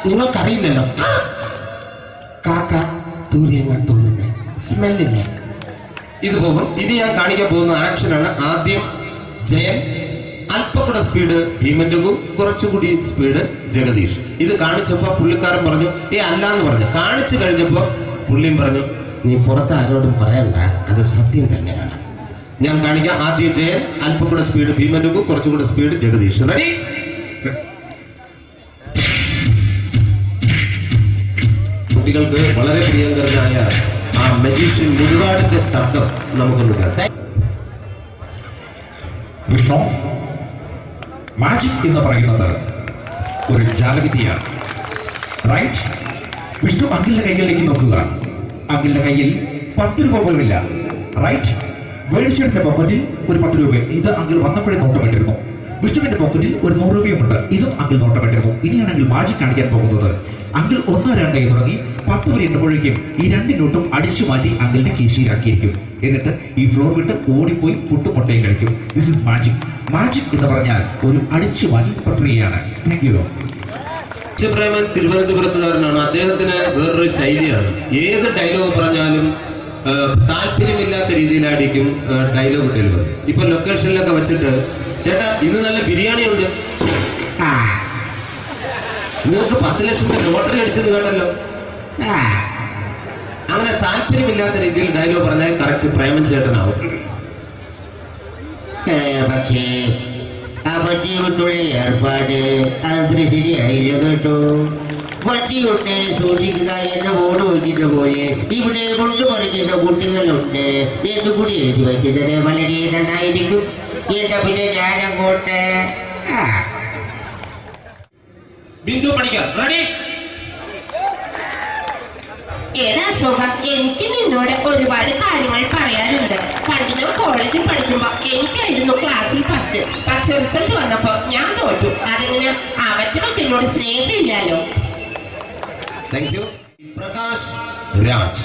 നിങ്ങൾക്കറിയില്ലല്ലോ. കാക്ക തൂര്യങ്ങൾ തോന്നുന്നേ, സ്മെല്ലില്ലേ? ഇത് പോകും. ഇനി ഞാൻ കാണിക്കാൻ പോകുന്ന ആക്ഷനാണ്. ആദ്യം ജയൻ, അല്പം കൂടെ സ്പീഡ് ഭീമൻ രഘു, കുറച്ചുകൂടി സ്പീഡ് ജഗദീഷ്. ഇത് കാണിച്ചപ്പോ പുള്ളിക്കാരൻ പറഞ്ഞു അല്ലാന്ന് പറഞ്ഞു. കാണിച്ചു കഴിഞ്ഞപ്പോ പുള്ളിയും പറഞ്ഞു നീ പുറത്ത് ആരോടും പറയണ്ട, അത് സത്യം തന്നെയാണ്. ഞാൻ കാണിക്കാം. ആദ്യം ജയൻ, അല്പം കൂടെ സ്പീഡ് ഭീമൻ രഘു, കുറച്ചുകൂടെ സ്പീഡ് ജഗദീഷ്. റെഡി? കുട്ടികൾക്ക് വളരെ പ്രിയങ്കരനായ ആ മജീഷ്യൻ മുരുകാടിന്റെ ശബ്ദം നമുക്കൊന്ന് കേൾക്കാം. വിഷ്ണു, മാജിക് എന്ന് പറയുന്നത് ഒരു ജാലവിദ്യയാണ്. റൈറ്റ്? വിഷ്ണു അങ്കിളിന്റെ കൈകളിലേക്ക് നോക്കുക. അങ്കിളിന്റെ കയ്യിൽ 10 രൂപ പോലുമില്ല. റൈറ്റ്? വേണിച്ചേട്ടന്റെ പോക്കറ്റിൽ ഒരു 10 രൂപ. ഇത് അങ്കിൾ വന്നപ്പോഴേ നോട്ടമിട്ടിരുന്നു. വിഷ്ണുവിന്റെ പോക്കറ്റിൽ ഒരു 100 രൂപയുമുണ്ട്. ഇതും അങ്കിൾ നോട്ടമിട്ടിരുന്നു. ഇനിയാണെങ്കിൽ മാജിക് കാണിക്കാൻ പോകുന്നത്. അങ്കിൾ 1, 2 തുടങ്ങി 10 വരെ എണ്ണുമ്പോഴേക്കും ഈ 2 നോട്ടും അടിച്ചു മാറ്റി അങ്കിളിന്റെ കീശയിലാക്കിയിരിക്കും. എന്നിട്ട് ഈ ഫ്ലോർ വിട്ട് ഓടിപ്പോയി പുട്ടും മുട്ടയും കഴിക്കും. This is magic. മാജിക് എന്ന് പറഞ്ഞാൽ ഒരു അടിച്ചു മാറ്റി പ്രക്രിയയാണ്. Thank you. പ്രേമൻ തിരുവനന്തപുരത്തുകാരനാണ്. അദ്ദേഹത്തിന് വേറൊരു ശൈലിയാണ്. ഏത് ഡയലോഗ് പറഞ്ഞാലും താല്പര്യമില്ലാത്ത രീതിയിലായിരിക്കും ഡയലോഗ് ഡെലിവറി. ഇപ്പൊ ലൊക്കേഷനിലൊക്കെ വെച്ചിട്ട് ചേട്ടാ ഇന്ന് നല്ല ബിരിയാണി ഉണ്ട്, നിങ്ങൾക്ക് 10 ലക്ഷം ലോട്ടറി അടിച്ചെന്ന് കേട്ടല്ലോ. അങ്ങനെ താല്പര്യമില്ലാത്ത രീതിയിൽ ഡയലോഗ് പറഞ്ഞാൽ കറക്റ്റ് പ്രേമൻ ചേട്ടനാവും. പക്ഷേ ആ പട്ടിയൊട്ടുള്ള ഏർപ്പാട് അത്ര ശരിയായില്ല കേട്ടോ. പട്ടിയൊട്ട് സൂക്ഷിക്കുക എന്ന ബോർഡ് വയ്ക്കുന്ന പോലെ ഇവിടെ കൊണ്ടുപറിക്കുന്ന കുട്ടികളുണ്ട് എന്ന് കൂടി എഴുതി വയ്ക്കുന്നത് വളരെ നന്നായിരിക്കും. എന്നാ പിന്നെ ഞാനങ്ങോട്ട് ബിന്ദു പണിക്കർ. റെഡി? ഏതാ സുഖം, എനിക്ക് നിന്നോട് ഒരുപാട് കാര്യങ്ങൾ പറയാനുണ്ട്. പണ്ട് ഞാൻ കോളേജിൽ പഠിക്കുമ്പോ എനിക്കായിരുന്നു ക്ലാസ്സിൽ ഫസ്റ്റ്. പക്ഷെ റിസൾട്ട് വന്നപ്പോ ഞാൻ തോറ്റു. അതെങ്ങനെ അവറ്റൊക്കെ എന്നോട് സ്നേഹമില്ലല്ലോ. Thank you. പ്രകാശ് രാജ്.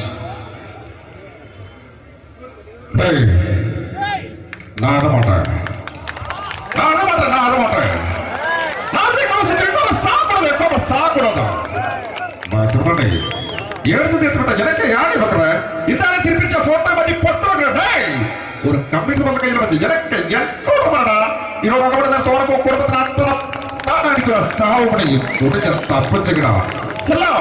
எனக்கு யாரு பண்ற இந்த திருப்பிச்ச போட்டோ பண்ணி பொட்டுறேன். ஒரு கம்ப்யூட்டர் பண்ண கையில வச்சு எனக்கு எக்கோடா இவரோட கூட நான் தோற குடும்பத்துல அத்தனை நான் அடிக்கிற சாவு பண்ணி உடனே தப்பிச்சுக்கடா. செல்லோ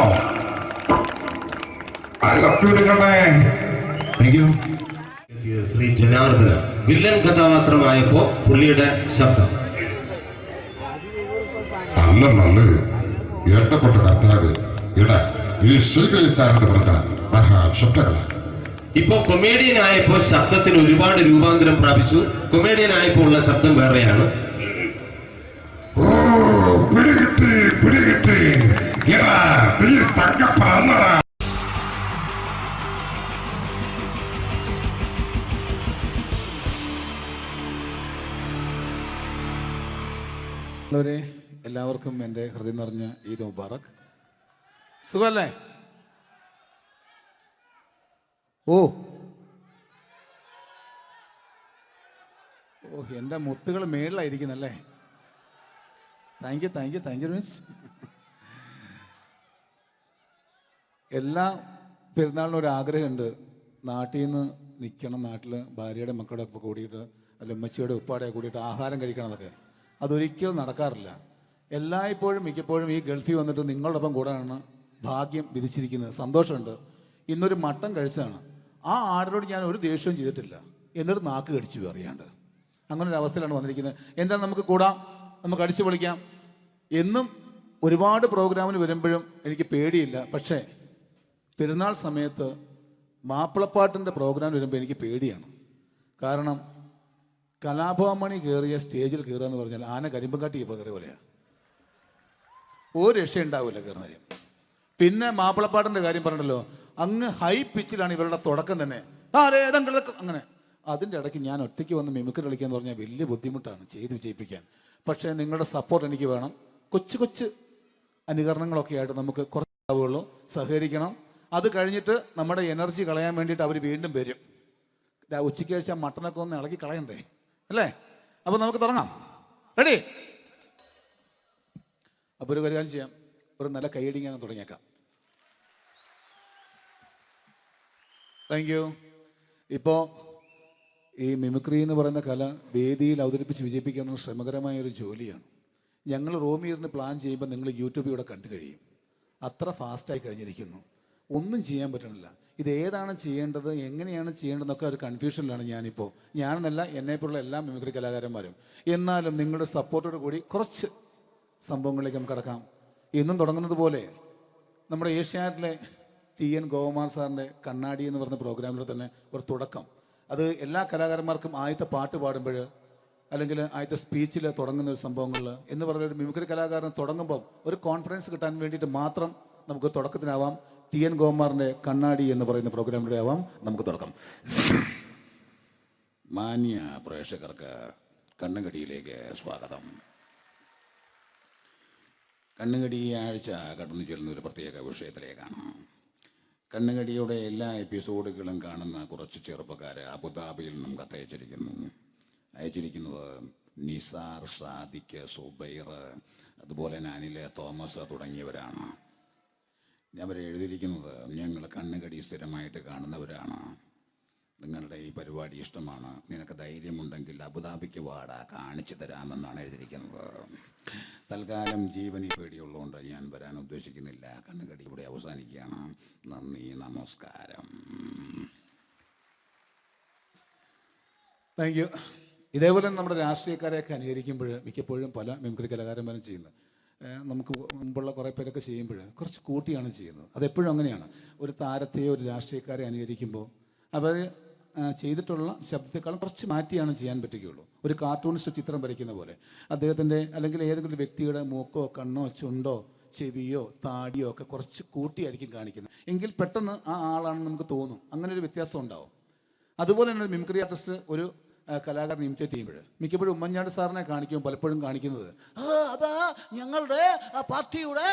ശ്രീ ജനാർദ്ദന വില്ലൻ കഥാപാത്രമായപ്പോ പുള്ളിയുടെ ശബ്ദം. നല്ല നല്ല ഏട്ടപ്പെട്ട കർത്താവ് ഇട ഈ സ്വീകരിക്കാരുടെ പ്രകാരം മഹാശബ്ദങ്ങളാണ്. ഇപ്പോ കൊമേഡിയൻ ആയപ്പോ ശബ്ദത്തിന് ഒരുപാട് രൂപാന്തരം പ്രാപിച്ചു. കൊമേഡിയൻ ആയപ്പോ ഉള്ള ശബ്ദം വേറെയാണ്. ഓ പിടികിട്ടി തക്ക പറഞ്ഞ എല്ലാവർക്കും എൻ്റെ ഹൃദയം നിറഞ്ഞ ഈദ് മുബാറക്. സുഖമല്ലേ? ഓ ഓ എൻ്റെ മുത്തുകൾ മേളിലായിരിക്കുന്നല്ലേ. താങ്ക് യു മീൻസ് എല്ലാ പെരുന്നാളിനും ഒരു ആഗ്രഹമുണ്ട്, നാട്ടിൽ നിന്ന് നിൽക്കണം, നാട്ടിൽ ഭാര്യയുടെ മക്കളുടെ ഒക്കെ കൂടിയിട്ട് അല്ല ഉമ്മച്ചിയുടെ ഉപ്പാടെ കൂടിയിട്ട് ആഹാരം കഴിക്കണം എന്നൊക്കെ. അതൊരിക്കലും നടക്കാറില്ല. എല്ലായ്പ്പോഴും മിക്കപ്പോഴും ഈ ഗൾഫിൽ വന്നിട്ട് നിങ്ങളോടൊപ്പം കൂടാനാണ് ഭാഗ്യം വിധിച്ചിരിക്കുന്നത്. സന്തോഷമുണ്ട്. ഇന്നൊരു മട്ടൻ കഴിച്ചതാണ്. ആ ആടിനോട് ഞാൻ ഒരു ദേഷ്യവും ചെയ്തിട്ടില്ല, എന്നിട്ട് നാക്ക് കടിച്ചു അറിയാണ്ട്. അങ്ങനെ ഒരു അവസ്ഥയിലാണ് വന്നിരിക്കുന്നത്. എന്താണ്, നമുക്ക് കൂടാം, നമുക്ക് അടിച്ചു പൊളിക്കാം. എന്നും ഒരുപാട് പ്രോഗ്രാമിന് വരുമ്പോഴും എനിക്ക് പേടിയില്ല. പക്ഷേ പെരുന്നാൾ സമയത്ത് മാപ്പിളപ്പാട്ടിൻ്റെ പ്രോഗ്രാം വരുമ്പോൾ എനിക്ക് പേടിയാണ്. കാരണം കലാഭവമണി കയറിയ സ്റ്റേജിൽ കയറുക എന്ന് പറഞ്ഞാൽ ആന കരിമ്പം കാട്ടി കയറിയ പോലെയാണ്. ഒരു രക്ഷയുണ്ടാവില്ല കയറുന്നതിന്. പിന്നെ മാപ്പിളപ്പാട്ടിൻ്റെ കാര്യം പറഞ്ഞല്ലോ, അങ്ങ് ഹൈ പിച്ചിലാണ് ഇവരുടെ തുടക്കം തന്നെ. അങ്ങനെ അതിൻ്റെ ഇടയ്ക്ക് ഞാൻ ഒറ്റയ്ക്ക് വന്ന് മിമിക്രി കളിക്കുക എന്ന് പറഞ്ഞാൽ വലിയ ബുദ്ധിമുട്ടാണ് ചെയ്ത് വിജയിപ്പിക്കാൻ. പക്ഷേ നിങ്ങളുടെ സപ്പോർട്ട് എനിക്ക് വേണം. കൊച്ചു കൊച്ചു അനുകരണങ്ങളൊക്കെ ആയിട്ട് നമുക്ക് കുറച്ചാവുള്ളൂ, സഹകരിക്കണം. അത് കഴിഞ്ഞിട്ട് നമ്മുടെ എനർജി കളയാൻ വേണ്ടിയിട്ട് അവർ വീണ്ടും വരും. ഉച്ചയ്ക്ക് കഴിച്ചാൽ മട്ടനൊക്കെ ഒന്ന് ഇളക്കി കളയണ്ടേ അല്ലേ? അപ്പോൾ നമുക്ക് തുടങ്ങാം. റെഡി? അപ്പോൾ ഒരു കാര്യം ചെയ്യാം, ഒരു നല്ല കൈയടിങ്ങ് അങ്ങ് തുടങ്ങിയേക്കാം. Thank you. ഇപ്പോൾ ഈ മിമിക്രി എന്ന് പറയുന്ന കല വേദിയിൽ അവതരിപ്പിച്ച് വിജയിപ്പിക്കുക എന്നത് ശ്രമകരമായ ഒരു ജോലിയാണ്. ഞങ്ങൾ റൂമിൽ ഇരുന്ന് പ്ലാൻ ചെയ്യുമ്പോൾ നിങ്ങൾ യൂട്യൂബിലൂടെ കണ്ടു കഴിയും. അത്ര ഫാസ്റ്റായി കഴിഞ്ഞിരിക്കുന്നു, ഒന്നും ചെയ്യാൻ പറ്റണില്ല. ഇത് ഏതാണ് ചെയ്യേണ്ടത്, എങ്ങനെയാണ് ചെയ്യേണ്ടതെന്നൊക്കെ ഒരു കൺഫ്യൂഷനിലാണ് ഞാനിപ്പോൾ. ഞാനെന്നല്ല, എന്നെപ്പോലുള്ള എല്ലാ മിമിക്രി കലാകാരന്മാരും. എന്നാലും നിങ്ങളുടെ സപ്പോർട്ടോട് കൂടി കുറച്ച് സംഭവങ്ങളിലേക്ക് നമുക്ക് കടക്കാം. എന്നും തുടങ്ങുന്നത് പോലെ നമ്മുടെ ഏഷ്യാനെറ്റിലെ TN ഗോപകുമാർ സാറിൻ്റെ കണ്ണാടി എന്ന് പറഞ്ഞ പ്രോഗ്രാമിൽ തന്നെ ഒരു തുടക്കം. അത് എല്ലാ കലാകാരന്മാർക്കും ആദ്യത്തെ പാട്ട് പാടുമ്പോൾ അല്ലെങ്കിൽ ആദ്യത്തെ സ്പീച്ചിൽ തുടങ്ങുന്ന ഒരു സംഭവങ്ങളിൽ എന്ന് പറഞ്ഞ ഒരു മിമിക്രി കലാകാരൻ തുടങ്ങുമ്പം ഒരു കോൺഫിഡൻസ് കിട്ടാൻ വേണ്ടിയിട്ട് മാത്രം നമുക്ക് തുടക്കത്തിനാവാം. TN ഗോപകുമാറിൻ്റെ കണ്ണാടി എന്ന് പറയുന്ന പ്രോഗ്രാമിലൂടെ ആവാം നമുക്ക് തുടക്കം. മാന്യ പ്രേക്ഷകർക്ക് കണ്ണുകടിയിലേക്ക് സ്വാഗതം. കണ്ണുകടി ഈ ആഴ്ച കടന്നു ചെല്ലുന്ന ഒരു പ്രത്യേക വിഷയത്തിലേക്കാണ്. കണ്ണുകടിയുടെ എല്ലാ എപ്പിസോഡുകളും കാണുന്ന കുറച്ച് ചെറുപ്പക്കാർ അബുദാബിയിൽ നിന്നും അയച്ചിരിക്കുന്നത് നിസാർ, സാദിഖ്, സുബൈർ, അതുപോലെ അനിൽ, തോമസ് തുടങ്ങിയവരാണ്. അവർ എഴുതിയിരിക്കുന്നത്, ഞങ്ങൾ കണ്ണുകടി സ്ഥിരമായിട്ട് കാണുന്നവരാണ്, നിങ്ങളുടെ ഈ പരിപാടി ഇഷ്ടമാണ്, നിനക്ക് ധൈര്യമുണ്ടെങ്കിൽ അബുദാബിക്ക് വാടാ, കാണിച്ചു തരാമെന്നാണ് എഴുതിയിരിക്കുന്നത്. തൽക്കാലം ജീവനി പേടിയുള്ളതുകൊണ്ട് ഞാൻ വരാൻ ഉദ്ദേശിക്കുന്നില്ല. കണ്ണുകടി ഇവിടെ അവസാനിക്കുകയാണ്. നന്ദി, നമസ്കാരം. Thank you. ഇതേപോലെ നമ്മുടെ രാഷ്ട്രീയക്കാരെയൊക്കെ അനുകരിക്കുമ്പോൾ മിക്കപ്പോഴും പല മിമിക്രി കലാകാരന്മാരും ചെയ്യുന്നത്, നമുക്ക് മുമ്പുള്ള കുറേ പേരൊക്കെ ചെയ്യുമ്പോൾ കുറച്ച് കൂട്ടിയാണ് ചെയ്യുന്നത്. അതെപ്പോഴും അങ്ങനെയാണ്. ഒരു താരത്തെയോ ഒരു രാഷ്ട്രീയക്കാരെ അനുകരിക്കുമ്പോൾ അവർ ചെയ്തിട്ടുള്ള ശബ്ദത്തെക്കാളും കുറച്ച് മാറ്റിയാണ് ചെയ്യാൻ പറ്റുകയുള്ളൂ. ഒരു കാർട്ടൂണിസ്റ്റ് ചിത്രം വരയ്ക്കുന്ന പോലെ അദ്ദേഹത്തിൻ്റെ അല്ലെങ്കിൽ ഏതെങ്കിലും വ്യക്തിയുടെ മൂക്കോ കണ്ണോ ചുണ്ടോ ചെവിയോ താടിയോ ഒക്കെ കുറച്ച് കൂട്ടിയായിരിക്കും കാണിക്കുന്നത്. എങ്കിൽ പെട്ടെന്ന് ആ ആളാണെന്ന് നമുക്ക് തോന്നും. അങ്ങനെ ഒരു വ്യത്യാസം ഉണ്ടാവും. അതുപോലെ തന്നെ ഒരു മിമിക്രി ആർട്ടിസ്റ്റ് ഒരു കലാകാരൻ ഇമിറ്റേറ്റ് ചെയ്യുമ്പോൾ മിക്കപ്പോഴും ഉമ്മൻചാണ്ടി സാറിനെ കാണിക്കുമ്പോൾ പലപ്പോഴും കാണിക്കുന്നത് അതാ ഞങ്ങളുടെ പാർട്ടിയുടെ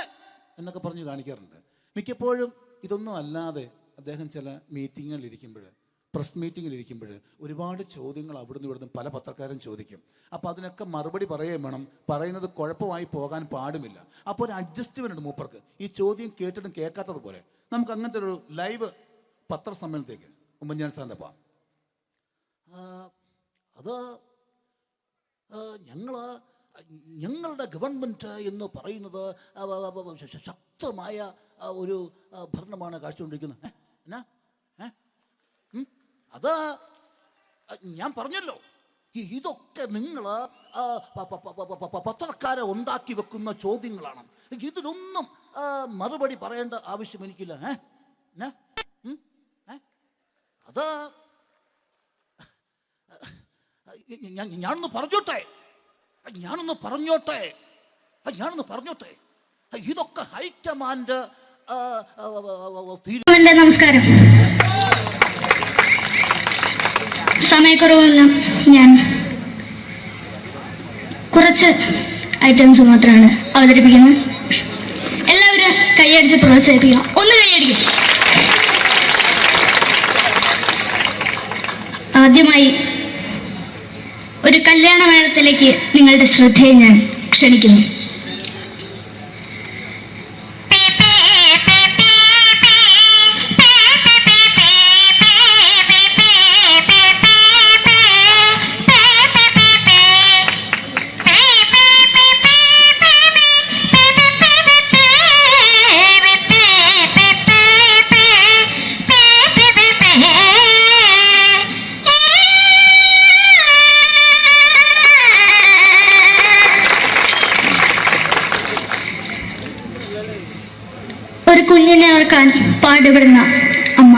എന്നൊക്കെ പറഞ്ഞ് കാണിക്കാറുണ്ട്. മിക്കപ്പോഴും ഇതൊന്നും അല്ലാതെ അദ്ദേഹം ചില മീറ്റിങ്ങുകളിലിരിക്കുമ്പോൾ, പ്രസ് മീറ്റിങ്ങിലിരിക്കുമ്പോൾ ഒരുപാട് ചോദ്യങ്ങൾ അവിടുന്ന് ഇവിടുന്ന് പല പത്രക്കാരും ചോദിക്കും. അപ്പോൾ അതിനൊക്കെ മറുപടി പറയുകയും വേണം. പറയുന്നത് കുഴപ്പമായി പോകാൻ പാടുമില്ല. അപ്പോൾ ഒരു അഡ്ജസ്റ്റ്മെൻ്റ് ഉണ്ട് മൂപ്പർക്ക്. ഈ ചോദ്യം കേട്ടിട്ടും കേൾക്കാത്തതുപോലെ നമുക്ക് അങ്ങനത്തെ ഒരു ലൈവ് പത്രസമ്മേളനത്തേക്ക് ഉമ്മൻചാണ്ടി സാറിൻ്റെ പോകാം. അത് ഞങ്ങളുടെ ഗവൺമെൻറ് എന്ന് പറയുന്നത് ശക്തമായ ഒരു ഭരണമാണ് കാഴ്ചകൊണ്ടിരിക്കുന്നത്. എന്നാ അത് ഞാൻ പറഞ്ഞല്ലോ, ഇതൊക്കെ നിങ്ങൾ പത്രക്കാരെ ഉണ്ടാക്കി വെക്കുന്ന ചോദ്യങ്ങളാണ്. ഇതിനൊന്നും മറുപടി പറയേണ്ട ആവശ്യം എനിക്കില്ല. അത് ഞാനൊന്ന് പറഞ്ഞോട്ടെ ഇതൊക്കെ ഹൈക്കമാൻഡ്. നമസ്കാരം. സമയക്കുറവെല്ലാം ഞാൻ കുറച്ച് ഐറ്റംസ് മാത്രമാണ് അവതരിപ്പിക്കുന്നത്. എല്ലാവരും കൈയടിച്ച് പ്രോത്സാഹിപ്പിക്കണം. ഒന്ന് കൈയടിക്കും. ആദ്യമായി ഒരു കല്യാണമേളത്തിലേക്ക് നിങ്ങളുടെ ശ്രദ്ധയെ ഞാൻ ക്ഷണിക്കുന്നു. ഒരു കുഞ്ഞിനെ ഓർക്കാൻ പാടുപെടുന്ന അമ്മ.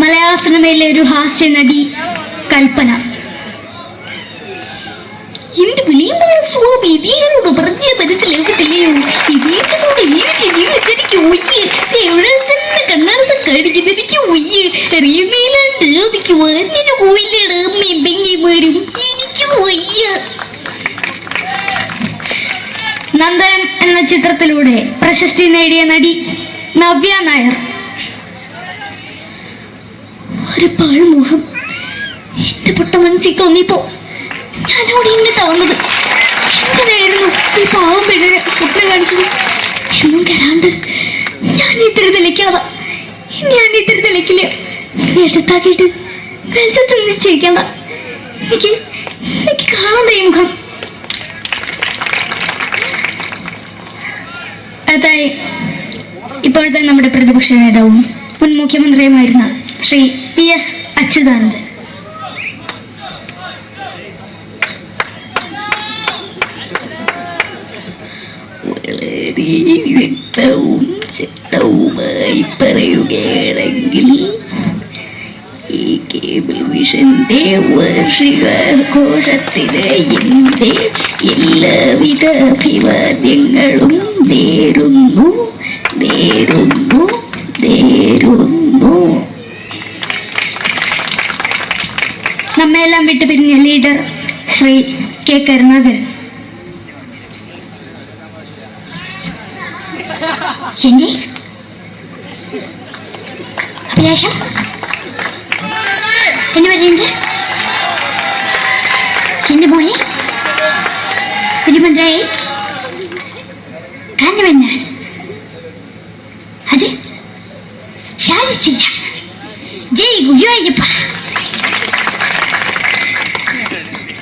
മലയാള സിനിമയിലെ ഒരു ഹാസ്യ നടി കൽപ്പന. എന്റെ വിളിയുമ്പോൾ സ്വാമി ഇതിനോട് പറഞ്ഞ മനസ്സിലാകത്തില്ലയോ? ഇതേക്കോടെ ജീവിതത്തിലേക്ക് ഒയ്യ് എവിടെ തന്നെ കണ്ണാടത്ത് കടിക്കുന്നത് എനിക്ക് ഒയ്യ് അറിയുമേലാണ്ട് എനിക്ക് വന്നിട്ട് പോയില്ലേടാ മെമ്പെങ്കിമാരും എനിക്ക് ഒയ്യ. നന്ദനം എന്ന ചിത്രത്തിലൂടെ പ്രശസ്തി നേടിയ നടി നവ്യ നായർ. ഒരു പാഴ്മോഹം എന്റെ പൊട്ട മനസ്സിൽ തോന്നിയപ്പോ ഞാനോട് ഇന്നിട്ടാ വന്നത്. എന്തിനായിരുന്നു ഈ പാവം പെണ്ണിനെ സ്വപ്നം കാണിച്ചത്? എന്നും കെടാണ്ട് ഞാൻ ഇത്തിരി തെളിക്കാതാ. ഞാൻ ഇത്തിരി തെളിക്കില്ല. എടുത്താക്കിയിട്ട് വെളിച്ചത്ത് നിശ്ചയിക്കണ്ട. എനിക്ക് കാണാൻ ഈ മുഖം. അതായി ഇപ്പോഴത്തെ നമ്മുടെ പ്രതിപക്ഷ നേതാവും മുൻ മുഖ്യമന്ത്രിയുമായിരുന്ന ശ്രീ PS അച്യുതാനന്ദൻ. വളരെ വ്യക്തവും ശക്തവുമായി പറയുകയാണെങ്കിൽ ഈ കേബിൾ വിഷന്റെ വാർഷികാഘോഷത്തിന് എന്റെ എല്ലാവിധ അഭിവാദ്യങ്ങളും നേരുന്നു. നമ്മെല്ലാം വിട്ടുപിരിഞ്ഞ ലീഡർ ശ്രീ K. കരുണാകരൻ. എന്റെ അഭിലാഷം എന്ന് പറയുന്നത് എന്റെ മോനെ കുരുമന്ത്രായി കാരണമെന്നാണ്. അത് സാധിച്ചില്ല. ജയ് ഗുരുവായൂരപ്പ.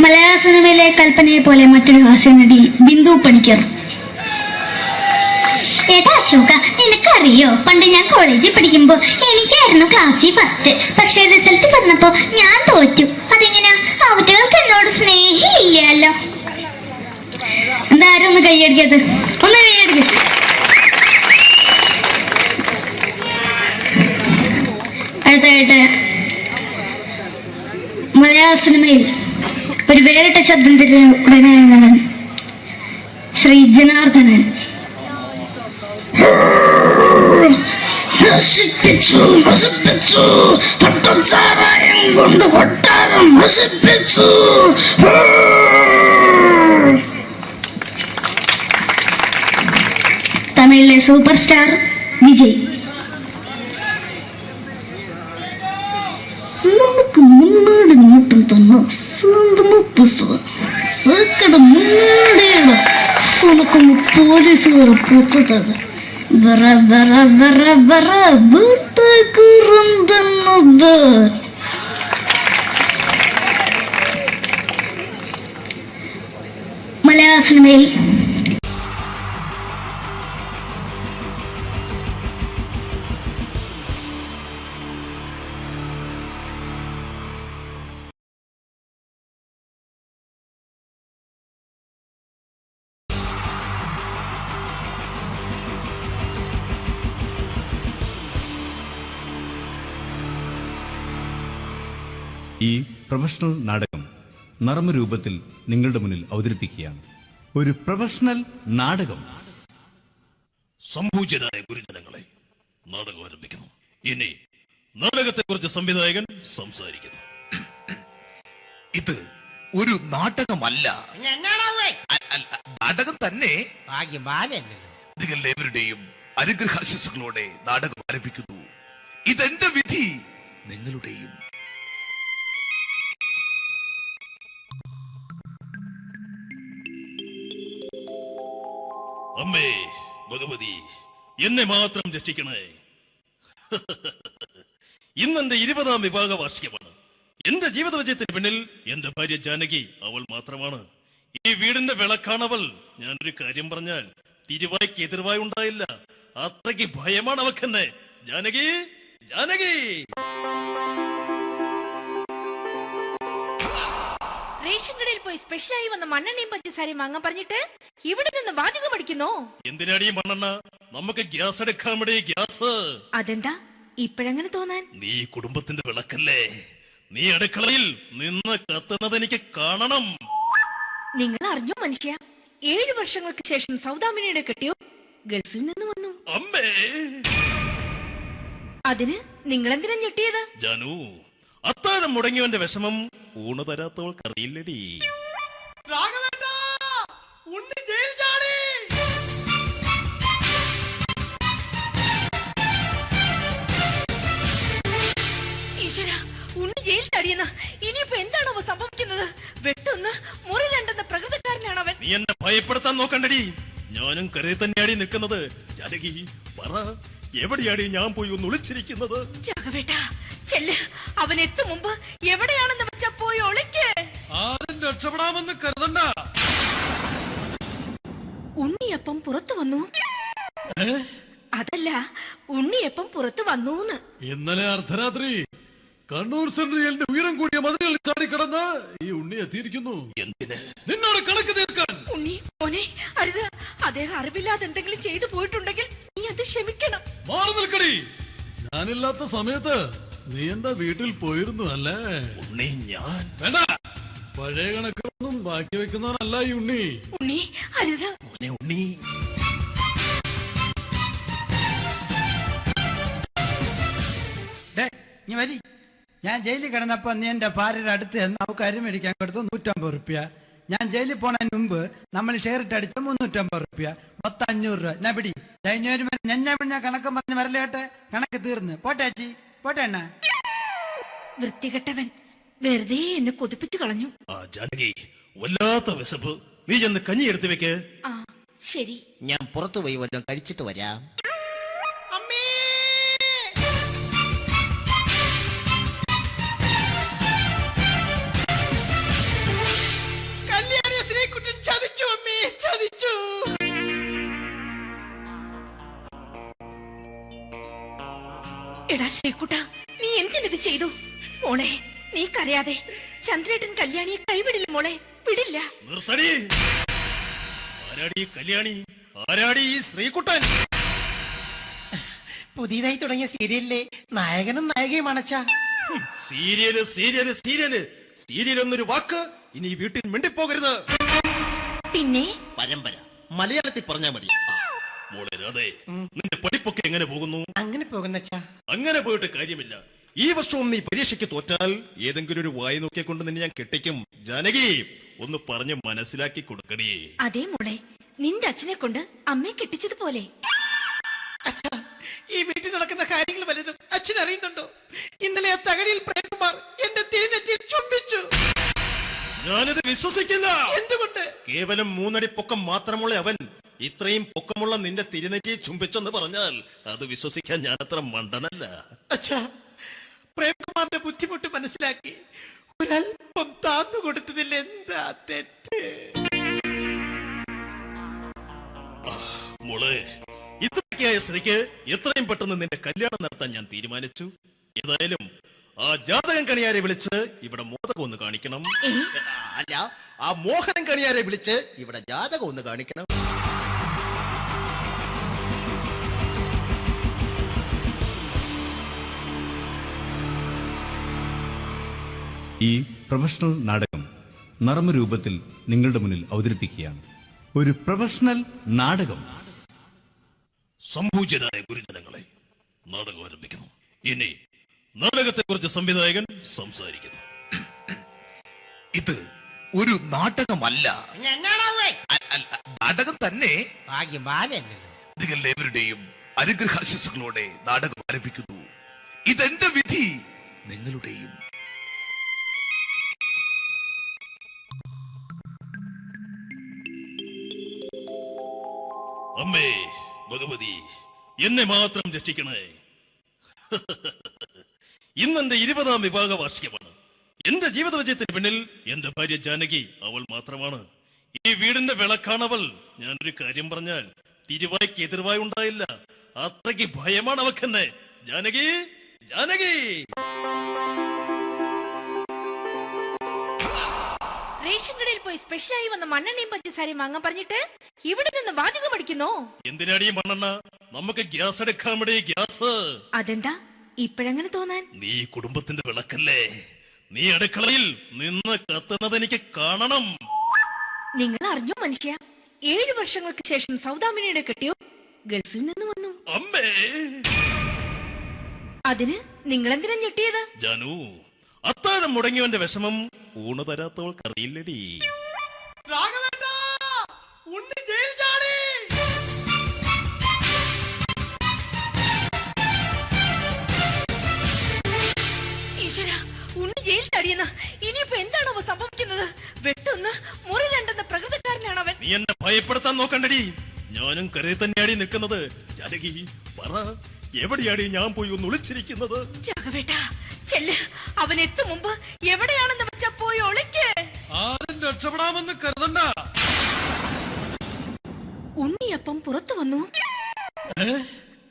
മലയാള സിനിമയിലെ കൽപ്പനയെ പോലെ മറ്റൊരു ഹാസ്യ നടി ബിന്ദു പണിക്കർ. ഏട്ടാ അശോക, നിനക്കറിയോ പണ്ട് ഞാൻ കോളേജിൽ പഠിക്കുമ്പോ എനിക്കായിരുന്നു ക്ലാസ്സിൽ ഫസ്റ്റ്. പക്ഷെ റിസൾട്ട് വന്നപ്പോ ഞാൻ തോറ്റു. അതെങ്ങനെയാ? അവറ്റകൾക്ക് എന്നോട് സ്നേഹമില്ലല്ലോ. എന്താരും ഒന്ന് കൈയടിക്കത്? ഒന്ന് കൈയടിക്ക. അടുത്തായിട്ട് മലയാള സിനിമയിൽ ഒരു വേറിട്ട ശബ്ദത്തിന്റെ ഉടനെയാണ് ശ്രീ ജനാർദ്ദനൻ. പട്ടച്ചാറായം കൊണ്ട് കൊട്ടാരം നശിപ്പിച്ചു. തമിഴിലെ സൂപ്പർ സ്റ്റാർ വിജയ്. നമുക്ക് മുന്നോട്ട് നോട്ടം തന്ന സ്വന്തം സക്കട മുന്നോടിയാണ് ഉനക്കും പോലീസുകാർ പൂത്തത്. വറ വറ വറ വറ വീട്ടുകുറുന്നത്. മലയാള സിനിമയിൽ ഈ പ്രൊഫഷണൽ നാടകം നർമ്മരൂപത്തിൽ നിങ്ങളുടെ മുന്നിൽ അവതരിപ്പിക്കുകയാണ്. ഒരു പ്രൊഫഷണൽ നാടകം. സംപൂജ്യരായ ഗുരുജനങ്ങളെ, നാടകം ആരംഭിക്കുന്നു. ഇനി നാടകത്തെക്കുറിച്ച് സംവിധായകൻ സംസാരിക്കുന്നു. ഇത് ഒരു നാടകമല്ല, നാടകം തന്നെ. നിങ്ങളേവരുടെയും അനുഗ്രഹാശിസുകളോടെ നാടകം ആരംഭിക്കുന്നു. ഇതെന്റെ വിധി, നിങ്ങളുടെയും. അമ്മേ ഭഗവതി, എന്നെ മാത്രം രക്ഷിക്കണേ. ഇന്നെന്റെ 20ാം വിവാഹ വാർഷികമാണ്. എന്റെ ജീവിത വിജയത്തിന് പിന്നിൽ എന്റെ ഭാര്യ ജാനകി അവൾ മാത്രമാണ്. ഈ വീടിന്റെ വിളക്കാണവൾ. ഞാനൊരു കാര്യം പറഞ്ഞാൽ തിരുവായ്ക്ക് എതിർവായി ഉണ്ടായില്ല. അത്രയ്ക്ക് ഭയമാണ് അവക്കെന്നെ. ജാനകി, ജാനകി. റേഷൻ കടയിൽ പോയി സ്പെഷ്യലായി വന്ന മണ്ണെണ്ണയും പഞ്ചസാരയും വാങ്ങാൻ പറഞ്ഞിട്ട് ഇവിടെ നിന്ന് വാചകം അടിക്കുന്നോ? എന്തിനാടി മണ്ണെണ്ണ? നമുക്ക് ഗ്യാസ് എടുക്കാൻ വേണ്ടി ഗ്യാസ്. അതെന്താ ഇപ്പഴങ്ങനെ തോന്നാൻ? നീ കുടുംബത്തിന്റെ വിളക്കല്ലേ. നീ അടുക്കളയിൽ നിന്ന് കത്തുന്നത് എനിക്ക് കാണണം. നിങ്ങൾ അറിഞ്ഞോ മനുഷ്യ, 7 വർഷങ്ങൾക്ക് ശേഷം സൗദാമിനിയുടെ കെട്ടിയോ ഗൾഫിൽ നിന്ന് വന്നു. അമ്മേ, അതിന് നിങ്ങൾ എന്തിനാ ഞെട്ടിയത്? ജാനു, അത്താഴം മുടങ്ങിയവന്റെ വിഷമം ഊണ് തരാത്തവൾക്ക് അറിയില്ലടി. ഈശ്വര, ഉണ്ണി ജയിൽ ചാടിയെന്ന്. ഇനിയിപ്പോ എന്താണോ സംഭവിക്കുന്നത്? വെട്ടൊന്ന് മുറി രണ്ടെന്ന പ്രകൃതക്കാരനാണ് അവൻ. നീ എന്നെ ഭയപ്പെടുത്താൻ നോക്കണ്ടടി. ഞാനും കരയിൽ തന്നെയാടി നിൽക്കുന്നത്. ജാനകി പറ, എവിടെയാടി ഞാൻ പോയി ഒന്ന് ഒളിച്ചിരിക്കുന്നത്? രാഘവേട്ടാ, ചെല്ല്. അവൻ എത്തും മുമ്പ് എവിടെയാണെന്ന് വെച്ചാ പോയി ഒളിക്ക്. ആരും രക്ഷപ്പെടാമെന്ന് കരുതണ്ട. ഉണ്ണിയപ്പം പുറത്തു വന്നു. അതല്ല, ഉണ്ണിയപ്പം പുറത്തു വന്നൂന്ന്. ഇന്നലെ അർദ്ധരാത്രി കണ്ണൂർ സെൻട്രലിന്റെ ഉയരം കൂടിയ മതിലുകളിൽ ചാടിക്കിടന്ന് ഈ ഉണ്ണി എത്തിയിരിക്കുന്നു. എന്തിന്? നിന്നോട് കണക്ക് തീർക്കാൻ. ഉണ്ണി മോനെ, അരുത്. അദ്ദേഹം അറിവില്ലാതെ എന്തെങ്കിലും ചെയ്തു പോയിട്ടുണ്ടെങ്കിൽ നീ അത് ക്ഷമിക്കണം. മാറി നിൽക്കടി. ഞാനില്ലാത്ത സമയത്ത് നീ എന്താ വീട്ടിൽ പോയിരുന്നു അല്ലേ? ഉണ്ണി, ഞാൻ വേണ്ട. പഴയ കണക്കൊന്നും ബാക്കി വെക്കുന്നവനല്ല ഈ ഉണ്ണി. ഉണ്ണി, അരുത്. മോനെ ഉണ്ണി. നീ വരി. ഞാൻ ജയിലിൽ കിടന്നപ്പോ നീ എന്റെ ഭാര്യയുടെ അടുത്ത് നമുക്ക് അരി മേടിക്കാൻ കൊടുത്തു 150 റുപ്യ. ഞാൻ ജയിലിൽ പോണതിന് മുമ്പ് നമ്മൾ ഷെയർ ഇട്ട് അടിച്ച 350 റുപ്യ, മൊത്തം 500 രൂപ. ഞാൻ പിടി. ഞാൻ കണക്ക് പറഞ്ഞ് വരലേട്ടെ. കണക്ക് തീർന്ന്. പോട്ടെ അച്ചി, പോട്ടെ അണ്ണ. വൃത്തികെട്ടവൻ വെറുതെ എന്നെ കൊതിപ്പിച്ചു കളഞ്ഞു. ആ ജാനകി, വല്ലാത്ത വിശപ്പ്. നീ ചെന്ന് കഞ്ഞി എടുത്തു വെക്ക്. ആ ശരി. ഞാൻ പുറത്തു പോയി വല്ലതും കഴിച്ചിട്ട് വരാം. എടാ ശ്രീകുട്ട, നീ എന്തിനത് ചെയ്തു? മോളെ, നീ കരയാതെ. ചന്ദ്രേട്ടൻ കല്യാണിയെ കൈവിടില്ല മോളെ, വിടില്ല. നിർത്തടി. ആരാടി കല്യാണി? ആരാടി ഈ ശ്രീകുട്ടൻ? പുതിയതായി തുടങ്ങിയ സീരിയലിലെ നായകനും നായികയും അണച്ചാ. സീരിയല് സീരിയല് സീരിയല് സീരിയൽ എന്നൊരു വാക്ക് ഇനി ഈ വീട്ടിൽ മിണ്ടിപ്പോകരുത്. പിന്നെ പരമ്പര മലയാളത്തിൽ പറഞ്ഞാ മതി. മോളെ രാധേ, നിന്റെ പഠിപ്പൊക്കെ എങ്ങനെ പോകുന്നു? അങ്ങനെ പോകുന്ന അങ്ങനെ പോയിട്ട് കാര്യമില്ല. ഈ വർഷവും നീ പരീക്ഷയ്ക്ക് തോറ്റാൽ ഏതെങ്കിലും ഒരു വായി നോക്കിയെ കൊണ്ട് നിന്നെ ഞാൻ കെട്ടിക്കും. ജാനകി, ഒന്ന് പറഞ്ഞ് മനസ്സിലാക്കി കൊടുക്കണേ. അതേ മോളെ, നിന്റെ അച്ഛനെ കൊണ്ട് അമ്മയെ കെട്ടിച്ചതുപോലെ. ഈ വീട്ടിൽ നടക്കുന്ന കാര്യങ്ങൾ വലുതും അച്ഛൻ അറിയുന്നുണ്ടോ? ഇന്നലെ ആ തകഴിയിൽ പ്രേംകുമാർ എന്റെ തിരുനെറ്റിയിൽ ചുംബിച്ചു. ഞാനിത് വിശ്വസിക്കില്ല. എന്തുകൊണ്ട്? കേവലം 3 അടി പൊക്കം മാത്രമുള്ള അവൻ ഇത്രയും പൊക്കമുള്ള നിന്റെ തിരുനെറ്റിയെ ചുംബിച്ചെന്ന് പറഞ്ഞാൽ അത് വിശ്വസിക്കാൻ ഞാൻ അത്ര മണ്ടനല്ല. അച്ഛാ, പ്രേംകുമാറിന്റെ ബുദ്ധിമുട്ട് മനസ്സിലാക്കി ഒരല്പം താന്നു കൊടുത്തതിൽ എന്താ തെറ്റ്? മോളെ, ഇത്രയ്ക്കായ സ്ഥിതിക്ക് എത്രയും പെട്ടെന്ന് നിന്റെ കല്യാണം നടത്താൻ ഞാൻ തീരുമാനിച്ചു. ഏതായാലും ആ ജാതകം കണിയാരെ വിളിച്ച് ഇവിടെ മോദകം ഒന്ന് കാണിക്കണം. അല്ല, ആ മോഹനം കണിയാരെ വിളിച്ച് ഇവിടെ ജാതകം ഒന്ന് കാണിക്കണം. പ്രൊഫഷണൽ നാടകം നർമ്മരൂപത്തിൽ നിങ്ങളുടെ മുന്നിൽ അവതരിപ്പിക്കുകയാണ്. ഒരു പ്രൊഫഷണൽ നാടകം. സംപൂജ്യനായ ഗുരുജനങ്ങളെ, നാടകം ആരംഭിക്കുന്നു. ഇനി നാടകത്തെക്കുറിച്ച് സംവിധായകൻ സംസാരിക്കുന്നു. ഇത് ഒരു നാടകമല്ല, നാടകം തന്നെ. നിങ്ങളേവരുടെയും അനുഗ്രഹാശിസുകളോടെ നാടകം ആരംഭിക്കുന്നു. ഇതെന്റെ വിധി, നിങ്ങളുടെയും. അമ്മേ ഭഗവതി, എന്നെ മാത്രം രക്ഷിക്കണേ. ഇന്നെന്റെ 20ാം വിവാഹ വാർഷികമാണ്. എന്റെ ജീവിത വിജയത്തിന് പിന്നിൽ എന്റെ ഭാര്യ ജാനകി അവൾ മാത്രമാണ്. ഈ വീടിന്റെ വിളക്കാണവൾ. ഞാനൊരു കാര്യം പറഞ്ഞാൽ തിരുവായ്ക്ക് എതിർവായി ഉണ്ടായില്ല. അത്രയ്ക്ക് ഭയമാണ് അവക്കെന്നെ. ജാനകി, ജാനകി. റേഷൻ കടയിൽ പോയി സ്പെഷ്യലായി വന്ന മണ്ണെണ്ണയും പഞ്ചസാരയും വാങ്ങാൻ പറഞ്ഞിട്ട് ഇവിടെ നിന്ന് വാചകം അടിക്കുന്നോ? എന്തിനാടി മണ്ണെണ്ണ? നമുക്ക് ഗ്യാസ് എടുക്കാൻ വേണ്ടി ഗ്യാസ്. അതെന്താ ഇപ്പഴങ്ങനെ തോന്നാൻ? നീ കുടുംബത്തിന്റെ വിളക്കല്ലേ. നീ അടുക്കളയിൽ നിന്ന് കത്തുന്നത് എനിക്ക് കാണണം. നിങ്ങൾ അറിഞ്ഞോ മനുഷ്യ, 7 വർഷങ്ങൾക്ക് ശേഷം സൗദാമിനിയുടെ കെട്ടിയോ ഗൾഫിൽ നിന്ന് വന്നു. അമ്മേ, അതിന് നിങ്ങൾ എന്തിനാ ഞെട്ടിയത്? ജാനു, അത്താഴം മുടങ്ങിയവന്റെ വിഷമം ഊണ് തരാത്തവൾക്ക് അറിയില്ലടി. ഈശ്വര, ഉണ്ണി ജയിൽ ചാടിയെന്ന്. ഇനിയിപ്പോ എന്താണോ സംഭവിക്കുന്നത്? വെട്ടൊന്ന് മുറി രണ്ടെന്ന പ്രകൃതക്കാരനാണ് അവൻ. നീ എന്നെ ഭയപ്പെടുത്താൻ നോക്കണ്ടടി. ഞാനും കരയിൽ തന്നെയാടി നിൽക്കുന്നത്. ജാനകി, പറ, എവിടെയാടി ഞാൻ പോയി ഒന്ന് ഒളിച്ചിരിക്കുന്നത്? രാഘവേട്ടാ, ചെല്ല്. അവൻ എത്തും മുമ്പ് എവിടെയാണെന്ന് വെച്ചാ പോയി ഒളിക്ക്. ആരും രക്ഷപ്പെടാമെന്ന് കരുതണ്ട. ഉണ്ണിയപ്പം പുറത്തു വന്നു.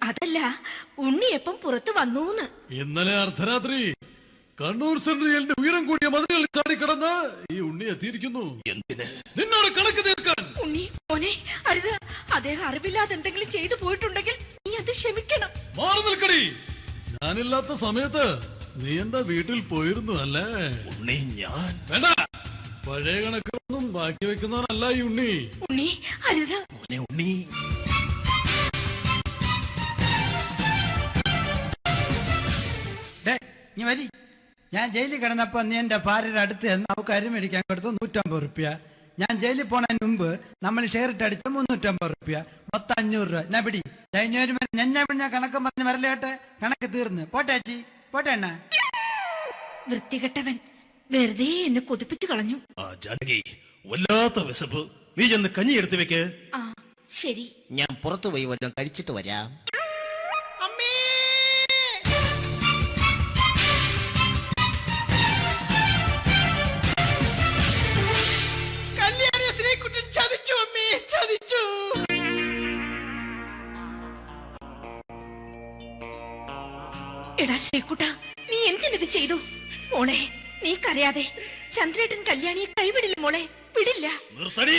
അതല്ല, ഉണ്ണിയപ്പം പുറത്തു വന്നൂന്ന്. ഇന്നലെ അർദ്ധരാത്രി കണ്ണൂർ സെൻട്രലിന്റെ ഉയരം കൂടിയ മതിലുകളിൽ ചാടിക്കിടന്ന് ഈ ഉണ്ണി എത്തിയിരിക്കുന്നു. എന്തിന്? നിന്നോട് കണക്ക് തീർക്കാൻ. ഉണ്ണി മോനെ, അരുത്. അദ്ദേഹം അറിവില്ലാതെ എന്തെങ്കിലും ചെയ്തു പോയിട്ടുണ്ടെങ്കിൽ നീ അത് ക്ഷമിക്കണം. മാറി നിൽക്കടി. ഞാനില്ലാത്ത സമയത്ത് നീ എന്താ വീട്ടിൽ പോയിരുന്നു അല്ലേ? ഉണ്ണി, ഞാൻ വേണ്ട. പഴയ കണക്കൊന്നും ബാക്കി വെക്കുന്നവനല്ല ഈ ഉണ്ണി. ഉണ്ണി, അരുത്. മോനെ ഉണ്ണി. നീ വരി. ഞാൻ ജയിലിൽ കിടന്നപ്പോ നീ എന്റെ ഭാര്യയുടെ അടുത്ത് നമുക്ക് അരി മേടിക്കാൻ കൊടുത്തു 150 റുപ്യ. ഞാൻ ജയിലിൽ പോണതിന് മുമ്പ് നമ്മൾ ഷെയർ ഇട്ട് അടിച്ച 350 റുപ്യ, മൊത്തം 500 രൂപ. ഞാൻ പിടി. ഞാൻ കണക്ക് പറഞ്ഞ് വരലേട്ടെ. കണക്ക് തീർന്ന്. പോട്ടെ അച്ചി, പോട്ടെ അണ്ണ. വൃത്തികെട്ടവൻ വെറുതെ എന്നെ കൊതിപ്പിച്ചു കളഞ്ഞു. ആ ജാനകി, വല്ലാത്ത വിശപ്പ്. നീ ചെന്ന് കഞ്ഞി എടുത്തു വെക്ക്. ആ ശരി. ഞാൻ പുറത്തു പോയി വല്ലതും കഴിച്ചിട്ട് വരാം. ശ്രീകുട്ടൻ ചതിച്ചു അമ്മേ, ചതിച്ചു. എടാ ശ്രീകുട്ട, നീ എന്തിനത് ചെയ്തു? മോളെ, നീ കരയാതെ. ചന്ദ്രേട്ടൻ കല്യാണിയെ കൈവിടില്ല മോളെ, വിടില്ല. നിർത്തടി.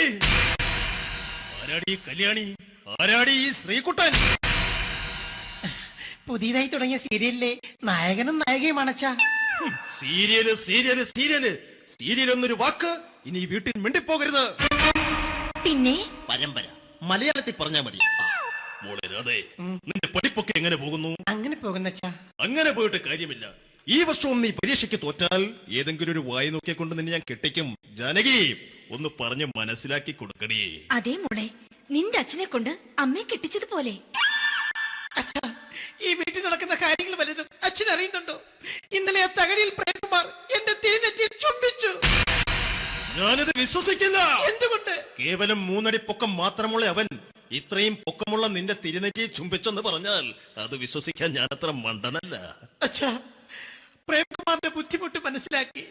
ആരാടി കല്യാണി? ആരാടി ഈ ശ്രീകുട്ടൻ? പുതിയതായി തുടങ്ങിയ സീരിയലിലെ നായകനും നായികയും അണച്ചാ. സീരിയല് സീരിയല് സീരിയല് സീരിയൽ എന്നൊരു വാക്ക് ഇനി ഈ വീട്ടിൽ മിണ്ടിപ്പോകരുത്. പിന്നെ പരമ്പര മലയാളത്തിൽ പറഞ്ഞാ മതി. മോളെ രാധേ, നിന്റെ പഠിപ്പൊക്കെ എങ്ങനെ പോകുന്നു? അങ്ങനെ പോകുന്ന അങ്ങനെ പോയിട്ട് കാര്യമില്ല. ഈ വർഷവും നീ പരീക്ഷയ്ക്ക് തോറ്റാൽ ഏതെങ്കിലും ഒരു വായി നോക്കിയെ കൊണ്ട് നിന്നെ ഞാൻ കെട്ടിക്കും. ജാനകി, ഒന്ന് പറഞ്ഞ് മനസ്സിലാക്കി കൊടുക്കണേ. അതേ മോളെ, നിന്റെ അച്ഛനെ കൊണ്ട് അമ്മയെ കെട്ടിച്ചതുപോലെ. ഈ വീട്ടിൽ നടക്കുന്ന കാര്യങ്ങൾ വലുതും അച്ഛൻ അറിയുന്നുണ്ടോ? ഇന്നലെ ആ തകഴിയിൽ പ്രേമകുമാർ എന്റെ തിരുനെറ്റിയിൽ ചുംബിച്ചു. ഞാനിത് വിശ്വസിക്കില്ല. എന്തുകൊണ്ട്? കേവലം 3 അടി പൊക്കം മാത്രമുള്ള അവൻ ഇത്രയും പൊക്കമുള്ള നിന്റെ തിരുനെറ്റിയെ ചുംബിച്ചെന്ന് പറഞ്ഞാൽ അത് വിശ്വസിക്കാൻ ഞാൻ അത്ര മണ്ടനല്ല. അച്ഛാ, പ്രേമകുമാറിന്റെ ബുദ്ധിമുട്ട് മനസ്സിലാക്കി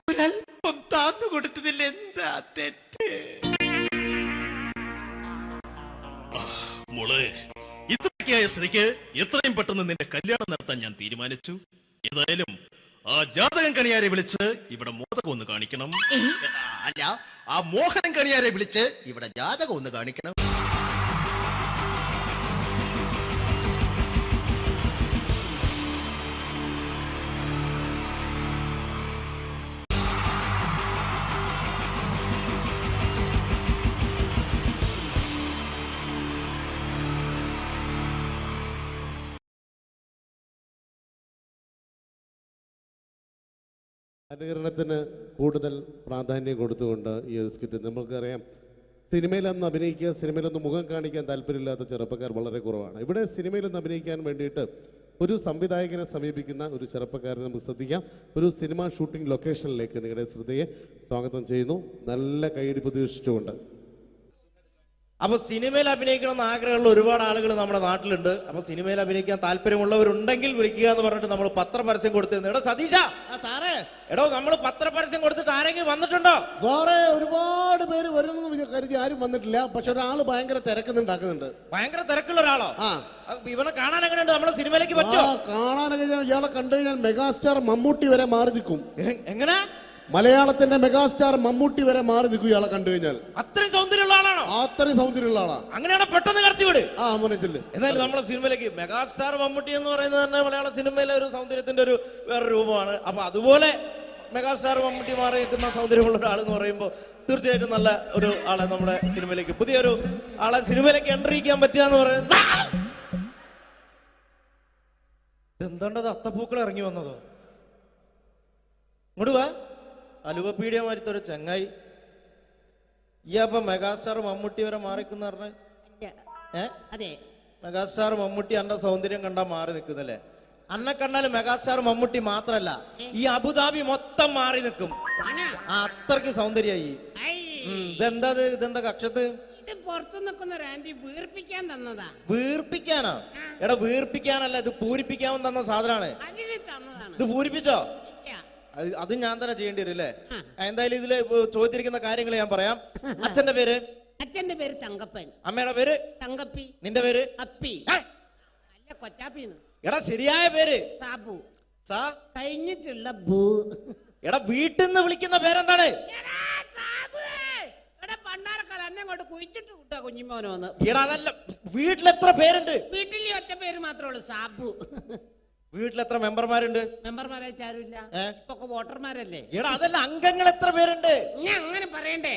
ഒരല്പം താന്നു കൊടുത്തതിൽ എന്താ തെറ്റ്? മോളെ, ഇത്രയ്ക്കായ സ്ഥിതിക്ക് എത്രയും പെട്ടെന്ന് നിന്റെ കല്യാണം നടത്താൻ ഞാൻ തീരുമാനിച്ചു. ഏതായാലും ആ ജാതകം കണിയാരെ വിളിച്ച് ഇവിടെ മോദകം ഒന്ന് കാണിക്കണം. അല്ല, ആ മോഹനം കണിയാരെ വിളിച്ച് ഇവിടെ ജാതകം ഒന്ന് കാണിക്കണം. അനുകരണത്തിന് കൂടുതൽ പ്രാധാന്യം കൊടുത്തുകൊണ്ട് ഈ ഒരു സ്കിറ്റ് നമുക്കറിയാം, സിനിമയിലൊന്ന് അഭിനയിക്കുക, സിനിമയിലൊന്ന് മുഖം കാണിക്കാൻ താല്പര്യമില്ലാത്ത ചെറുപ്പക്കാർ വളരെ കുറവാണ്. ഇവിടെ സിനിമയിലൊന്ന് അഭിനയിക്കാൻ വേണ്ടിയിട്ട് ഒരു സംവിധായകനെ സമീപിക്കുന്ന ഒരു ചെറുപ്പക്കാരനെ നമുക്ക് ശ്രദ്ധിക്കാം. ഒരു സിനിമ ഷൂട്ടിംഗ് ലൊക്കേഷനിലേക്ക് നിങ്ങളുടെ ശ്രദ്ധയെ സ്വാഗതം ചെയ്യുന്നു, നല്ല കൈയടി പ്രതീക്ഷിച്ചുകൊണ്ട്. അപ്പൊ സിനിമയിൽ അഭിനയിക്കണമെന്ന് ആഗ്രഹമുള്ള ഒരുപാട് ആളുകൾ നമ്മുടെ നാട്ടിലുണ്ട്. അപ്പൊ സിനിമയിൽ അഭിനയിക്കാൻ താല്പര്യമുള്ളവരുണ്ടെങ്കിൽ വിളിക്കുക എന്ന് പറഞ്ഞിട്ട് നമ്മൾ പത്രപരസ്യം കൊടുത്തിരുന്നു. എടോ സതീശ, സാറേ, എടോ നമ്മൾ പത്രപരസ്യം കൊടുത്തിട്ട് ആരെങ്കിലും വന്നിട്ടുണ്ടോ? സാറേ, ഒരുപാട് പേര് വരുമെന്ന് കരുതി ആരും വന്നിട്ടില്ല. പക്ഷെ ഒരാള് ഭയങ്കര തിരക്കുന്നുണ്ടാക്കുന്നുണ്ട്. ഭയങ്കര തിരക്കുള്ള ഒരാളോ? ഇവനെ കാണാൻ എങ്ങനെയുണ്ട്? നമ്മുടെ സിനിമയിലേക്ക് പറ്റുമോ? കാണാനൊക്കെ ഇയാളെ കണ്ടു കഴിഞ്ഞാൽ മെഗാസ്റ്റാർ മമ്മൂട്ടി വരെ മാറി നിൽക്കും. എങ്ങനെ? മലയാളത്തിന്റെ മെഗാസ്റ്റാർ മമ്മൂട്ടി വരെ മാറി നിൽക്കും ഇയാളെ കണ്ടു കഴിഞ്ഞാൽ. അത്രയും സൗന്ദര്യമുള്ള ആളാണോ? അത്രയും സൗന്ദര്യമുള്ള ആളാ. അങ്ങനെയാണ് പെട്ടെന്ന് കടത്തിവിട്. മോനത്തില് എന്നാലും നമ്മുടെ സിനിമയിലേക്ക് മെഗാസ്റ്റാർ മമ്മൂട്ടി എന്ന് പറയുന്നത് തന്നെ മലയാള സിനിമയിലെ ഒരു സൗന്ദര്യത്തിന്റെ ഒരു വേറെ രൂപമാണ്. അപ്പൊ അതുപോലെ മെഗാസ്റ്റാർ മമ്മൂട്ടി മാറി നിൽക്കുന്ന സൗന്ദര്യമുള്ള ഒരാൾ എന്ന് പറയുമ്പോൾ തീർച്ചയായിട്ടും നല്ല ഒരു ആളെ നമ്മുടെ സിനിമയിലേക്ക്, പുതിയൊരു ആളെ സിനിമയിലേക്ക് എൻട്രി ചെയ്യാൻ പറ്റുക എന്ന് പറയുന്നത്. എന്താണ്ടത് അത്തപ്പൂക്കൾ ഇറങ്ങി വന്നതോ? ഇങ്ങോട്ട് വാ. അലുവപ്പീഡിയ മാറ്റൊരു ചങ്ങായി. ഈ അപ്പൊ മെഗാസ്റ്റാർ മമ്മൂട്ടി വരെ മാറിക്കുന്ന പറഞ്ഞ മെഗാസ്റ്റാർ മമ്മൂട്ടി അന്റെ സൗന്ദര്യം കണ്ടാ മാറി നിൽക്കുന്നല്ലേ? അന്നെ കണ്ടാല് മെഗാസ്റ്റാർ മമ്മൂട്ടി മാത്രല്ല, ഈ അബുദാബി മൊത്തം മാറി നിൽക്കും. അത്രക്ക് സൗന്ദര്യായി. ഇതെന്താ കക്ഷത്ത്? പുറത്തു നിൽക്കുന്ന ഒരു ആന്റി വീർപ്പിക്കാൻ തന്നതാ. വീർപ്പിക്കാനോ? എടാ വീർപ്പിക്കാനല്ല, ഇത് പൂരിപ്പിക്കാൻ തന്ന സാധനമാണ്. ഇത് പൂരിപ്പിച്ചോ? അത് ഞാൻ തന്നെ ചെയ്യേണ്ടി വരും അല്ലേ? എന്തായാലും ഇതില് ചോദിച്ചിരിക്കുന്ന കാര്യങ്ങൾ ഞാൻ പറയാം. അച്ഛന്റെ പേര്? അച്ഛന്റെ പേര് തങ്കപ്പൻ. അമ്മയുടെ പേര്? തങ്കപ്പി. നിന്റെ പേര്? അപ്പി. അല്ല, കൊച്ചാപ്പിന്ന്. എടാ ശരിയായ പേര്? സാബു. സാ കഴിഞ്ഞിട്ടുള്ള ബൂ. എടാ വീട്ടിൽ നിന്ന് വിളിക്കുന്ന പേരെന്താണ്? പണ്ടാരക്കാലം എന്നെ കൊണ്ട് കുഴിച്ചിട്ട് കൂട്ടാ കുഞ്ഞിമോനെ വന്ന്. എടാ അതല്ല, വീട്ടിൽ എത്ര പേരുണ്ട്? വീട്ടിൽ ഒറ്റ പേര് മാത്രമേ ഉള്ളൂ, സാബു. വീട്ടിൽ എത്ര മെമ്പർമാരുണ്ട്? മെമ്പർമാരായിട്ട് ആരുമില്ല, ഇപ്പൊ വോട്ടർമാരല്ലേ. എടാ അതല്ല, അംഗങ്ങൾ എത്ര പേരുണ്ട്? ഞാൻ അങ്ങനെ പറയണ്ടേ?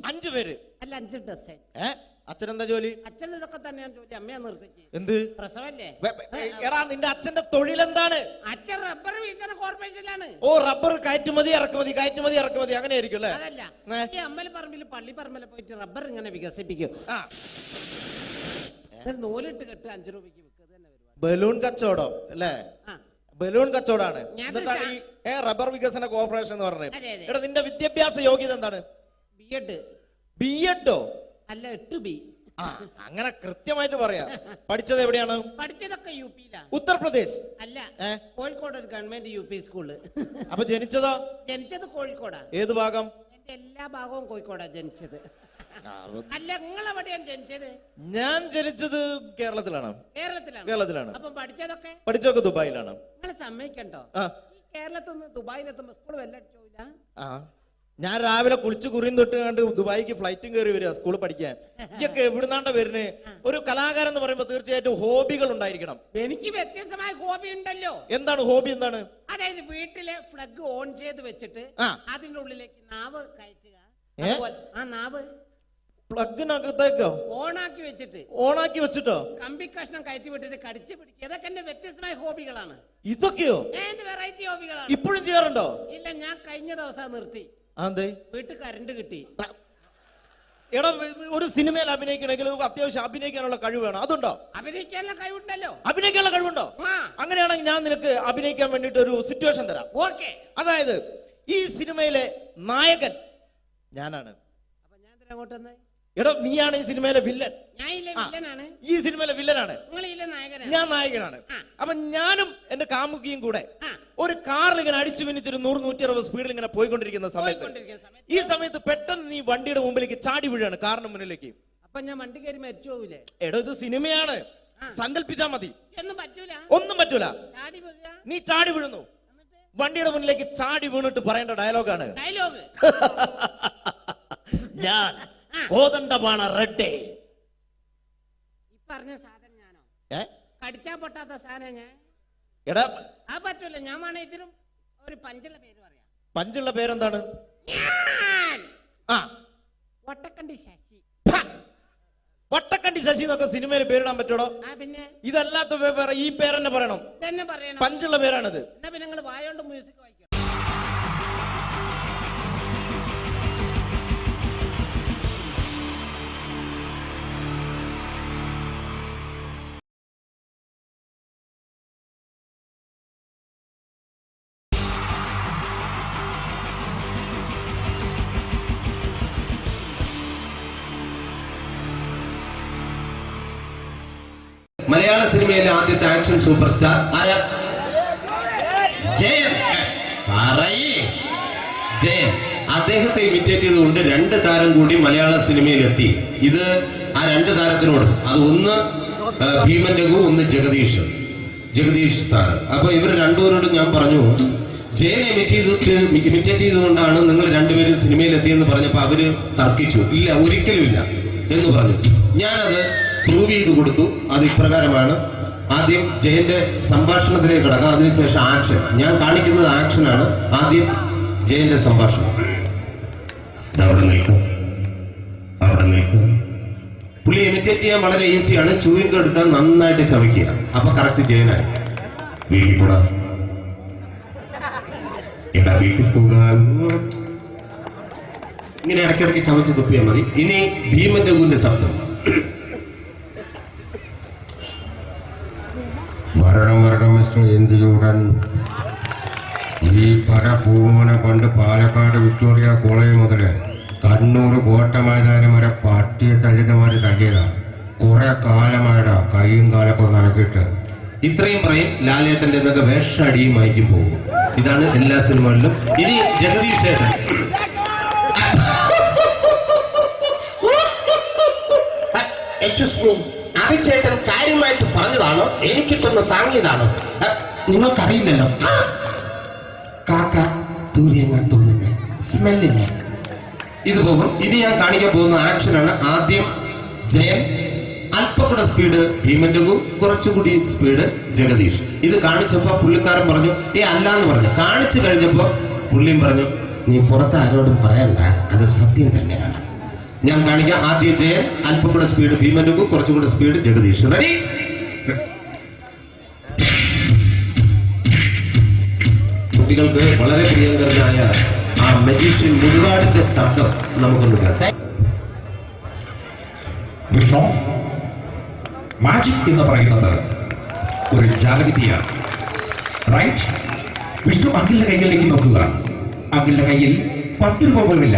5 പേര്. അല്ല, 5 ഡസൻ. അച്ഛനെന്താ ജോലി? അച്ഛൻ ഇതൊക്കെ തന്നെയാണ് ജോലി. അമ്മയെ നിർത്തിച്ച്. എന്ത് പ്രസവല്ലേ? എടാ നിന്റെ അച്ഛന്റെ തൊഴിൽ എന്താണ്? അച്ഛൻ റബ്ബർ വികസന കോർപ്പറേഷനിലാണ്. ഓ, റബ്ബർ കയറ്റുമതി ഇറക്കുമതി, കയറ്റുമതി ഇറക്കുമതി, അങ്ങനെ ആയിരിക്കും അല്ലേ? അതല്ല, ഈ അമ്പലപ്പറമ്പിൽ പള്ളിപ്പറമ്പിൽ പോയിട്ട് റബ്ബർ ഇങ്ങനെ വികസിപ്പിക്കും. നൂലിട്ട് കെട്ട് 5 രൂപയ്ക്ക് വിൽക്കുക. ബലൂൺ കച്ചവടം അല്ലേ? ബലൂൺ കച്ചവടാണ്. എന്നിട്ടാണ് ഈ റബ്ബർ വികസന കോർപ്പറേഷൻ എന്ന് പറഞ്ഞത്. എടാ നിന്റെ വിദ്യാഭ്യാസ യോഗ്യത എന്താണ്? ബിഎഡ്. ബിഎഡോ? അല്ല, 8B. അങ്ങനെ കൃത്യമായിട്ട് പറയാ. പഠിച്ചത് എവിടെയാണ്? പഠിച്ചതൊക്കെ യുപിയിലാ. ഉത്തർപ്രദേശ്? അല്ല, കോഴിക്കോട് ഒരു ഗവൺമെന്റ് UP സ്കൂള്. അപ്പൊ ജനിച്ചതോ? ജനിച്ചത് കോഴിക്കോടാ. ഏത് ഭാഗം? എന്റെ എല്ലാ ഭാഗവും കോഴിക്കോടാ ജനിച്ചത്. അല്ല, നിങ്ങളെവിടെയാണ് ജനിച്ചത്? ഞാൻ ജനിച്ചത് കേരളത്തിലാണ്. കേരളത്തിലാണ്. അപ്പൊ പഠിച്ചതൊക്കെ? പഠിച്ചതൊക്കെ ദുബായിലാണ്. നിങ്ങൾ സമ്മതിക്കണ്ടോ? ഈ കേരളത്തിൽ നിന്ന് ദുബായിലെത്തുമ്പോ സ്കൂൾ വെല്ലടിച്ചോയില്ല. ഞാൻ രാവിലെ കുളിച്ചു കുറിയും തൊട്ട് കണ്ട് ദുബായിക്ക് ഫ്ലൈറ്റും കയറി വരിക സ്കൂളിൽ പഠിക്കാൻ. ഇയൊക്കെ എവിടുന്നാണ്ട വരുന്നേ? ഒരു കലാകാരൻ എന്ന് പറയുമ്പോ തീർച്ചയായിട്ടും ഹോബികൾ ഉണ്ടായിരിക്കണം. എനിക്ക് വ്യത്യസ്തമായ ഹോബി ഉണ്ടല്ലോ. എന്താണ് ഹോബി? എന്താണ്? അതായത് വീട്ടിലെ ഫ്ലഗ് ഓൺ ചെയ്ത് വെച്ചിട്ട് അതിന്റെ ഉള്ളിലേക്ക് നാവ് കയറ്റുക. ആ നാവ് പ്ലഗിനകത്തേക്കോ ഓണാക്കി വെച്ചിട്ട്? ഓണാക്കി വെച്ചിട്ടോ? കമ്പി കഷ്ണം കയറ്റി വിട്ടിട്ട് കടിച്ചു പിടിക്കുക. ഇതൊക്കെ എന്റെ വ്യത്യസ്തമായ ഹോബികളാണ്. ഇതൊക്കെയോ? എന്റെ വെറൈറ്റി ഹോബികളാണ്. ഇപ്പോഴും ചെയ്യാറുണ്ടോ? ഇല്ല, ഞാൻ കഴിഞ്ഞ ദിവസം നിർത്തി. വീട്ടിൽ കറണ്ട് കിട്ടി. എടാ, ഒരു സിനിമയിൽ അഭിനയിക്കണമെങ്കിൽ അത്യാവശ്യം അഭിനയിക്കാനുള്ള കഴിവ് വേണം. അതുണ്ടോ? അഭിനയിക്കാനുള്ള കഴിവുണ്ടല്ലോ. അഭിനയിക്കാനുള്ള കഴിവുണ്ടോ? അങ്ങനെയാണെങ്കിൽ ഞാൻ നിനക്ക് അഭിനയിക്കാൻ വേണ്ടിട്ട് ഒരു സിറ്റുവേഷൻ തരാം. ഓക്കെ. അതായത് ഈ സിനിമയിലെ നായകൻ ഞാനാണ്. അപ്പൊ ഞാൻ അങ്ങോട്ട് വന്നേ. എടാ, നീയാണ് ഈ സിനിമയിലെ വില്ലൻ. ഈ സിനിമയിലെ വില്ലനാണ്. ഞാൻ നായകനാണ്. അപ്പൊ ഞാനും എന്റെ കാമുകിയും കൂടെ ഒരു കാറിൽ ഇങ്ങനെ അടിച്ചു മിനിച്ചൊരു 100-160 സ്പീഡിൽ ഇങ്ങനെ പോയിക്കൊണ്ടിരിക്കുന്ന സമയത്ത് ഈ സമയത്ത് പെട്ടെന്ന് നീ വണ്ടിയുടെ മുമ്പിലേക്ക് ചാടി വീഴാണ്, കാറിന് മുന്നിലേക്ക്. അപ്പൊ ഞാൻ വണ്ടി കയറി മരിച്ചു പോവില്ലേ? എടാ, ഇത് സിനിമയാണ്, സങ്കല്പിച്ചാ മതി. ഒന്നും പറ്റൂല. നീ ചാടി വീഴുന്നു, വണ്ടിയുടെ മുന്നിലേക്ക് ചാടി വീണിട്ട് പറയേണ്ട ഡയലോഗാണ്. ഞാൻ കോതണ്ടമാണ് റെഡ്. പറഞ്ഞ സാധനം ഞാനോ? കടിച്ചാ പൊട്ടാത്ത സാധനം ഞാൻ. എടാ, ആ പറ്റൂല. ഞാൻ വേണേ ഇതിനും ഒരു പഞ്ചുള്ള പേര് പറയാം. പഞ്ചുള്ള പേരെന്താണ്? വട്ടക്കണ്ടി ശശി. വട്ടക്കണ്ടി ശശി എന്നൊക്കെ സിനിമയിൽ പേരിടാൻ പറ്റൂടോ? പിന്നെ ഇതല്ലാത്ത ഈ പേരെന്നെ പറയണം. പഞ്ചുള്ള പേരാണിത്. പിന്നെ നിങ്ങൾ വായോണ്ട് മ്യൂസിക് വായിക്കണം. മലയാള സിനിമയിലെ ആദ്യത്തെ ആക്ഷൻ സൂപ്പർ സ്റ്റാർ ആരാ? ജയൻ. ജയൻ. അദ്ദേഹത്തെ ഇമിറ്റേറ്റ് ചെയ്തുകൊണ്ട് 2 താരം കൂടി മലയാള സിനിമയിൽ എത്തി. ഇത് ആ 2 താരത്തിനോട്, അത് ഒന്ന് ഭീമൻ രഘു, ഒന്ന് ജഗദീഷ് സാർ. അപ്പൊ ഇവർ രണ്ടുപേരോടും ഞാൻ പറഞ്ഞു, ജയനെ ഇമിറ്റേറ്റ് ചെയ്തുകൊണ്ടാണ് നിങ്ങൾ രണ്ടുപേരും സിനിമയിൽ എത്തിയെന്ന് പറഞ്ഞപ്പോൾ അവര് തർക്കിച്ചു. ഇല്ല, ഒരിക്കലും ഇല്ല എന്ന് പറഞ്ഞു. ഞാനത് പ്രൂവ് ചെയ്ത് കൊടുത്തു. അത് ഇപ്രകാരമാണ്. ആദ്യം ജയന്റെ സംഭാഷണത്തിലേക്ക് കിടക്കാം, അതിനുശേഷം ആക്ഷൻ. ഞാൻ കാണിക്കുന്നത് ആക്ഷനാണ്. ആദ്യം ജയന്റെ സംഭാഷണം. അവിടെ നിൽക്കും. പുള്ളി ഇമിറ്റേറ്റ് ചെയ്യാൻ വളരെ ഈസിയാണ്. ചൂയിങ് എടുത്താൽ നന്നായിട്ട് ചവയ്ക്കുക. അപ്പൊ കറക്റ്റ് ജയനായി. വീട്ടിൽ പോടാ, എടാ വീട്ടിൽ പോകാൻ. ഇങ്ങനെ ഇടയ്ക്കിടയ്ക്ക് ചവച്ച് തുപ്പിയാൽ മതി. ഇനി ഭീമൻ രഘുവിന്റെ ശബ്ദം. വരണം മിസ്റ്റർ എന്ത് ചൂടൻ. ഈ പൂമനെ പണ്ട് പാലക്കാട് വിക്ടോറിയ കോളേജ് മുതല് കണ്ണൂർ കോട്ട മൈതാനം വരെ പട്ടിയെ തള്ളിതമാര് തള്ളിയതാ. കുറെ കാലമായടാ കൈയും കാലൊക്കെ നടക്കിയിട്ട്. ഇത്രയും പറയും. ലാലേട്ടന്റെ എന്നൊക്കെ വേഷടിയുമായിരിക്കും പോകും. ഇതാണ് എല്ലാ സിനിമകളിലും. ഇനി ജഗദീഷ് ചേട്ടൻ. ചേട്ടൻ കാര്യമായിട്ട് പറഞ്ഞതാണോ എനിക്കിട്ടൊന്ന് താങ്ങിയതാണോ? നിങ്ങൾക്കറിയില്ലല്ലോ. കാക്ക തൂരിയങ്ങാൻ തോന്നുന്നു, സ്മെല്ലില്ല. ഇത് പോകും. ഇനി ഞാൻ കാണിക്കാൻ പോകുന്ന ആക്ഷനാണ്. ആദ്യം ജയൻ, അല്പം കൂടെ സ്പീഡ് ഭീമൻ രഘു, കുറച്ചുകൂടി സ്പീഡ് ജഗദീഷ്. ഇത് കാണിച്ചപ്പോ പുള്ളിക്കാരൻ പറഞ്ഞു അല്ലാന്ന് പറഞ്ഞു. കാണിച്ചു കഴിഞ്ഞപ്പോ പുള്ളിയും പറഞ്ഞു നീ പുറത്ത് ആരോടും പറയണ്ട, അത് സത്യം തന്നെയാണ്. ഞാൻ കാണിക്കാം. ആദ്യം ജയൻ, അല്പം കൂടെ സ്പീഡ് ഭീമൻ രഘു, കുറച്ചുകൂടെ സ്പീഡ് ജഗദീഷ്. റെഡി? കുട്ടികൾക്ക് വളരെ പ്രിയങ്കരനായ ആ മജീഷ്യൻ മുരുകാടിന്റെ ശബ്ദം നമുക്കൊന്ന് കേൾക്കാം. വിഷ്ണു, മാജിക് എന്ന് പറയുന്നത് ഒരു ജാലവിദ്യയാണ്. റൈറ്റ്? വിഷ്ണു അങ്കിളിന്റെ കൈകളിലേക്ക് നോക്കുക. അങ്കിളിന്റെ കയ്യിൽ 10 രൂപ പോലുമില്ല.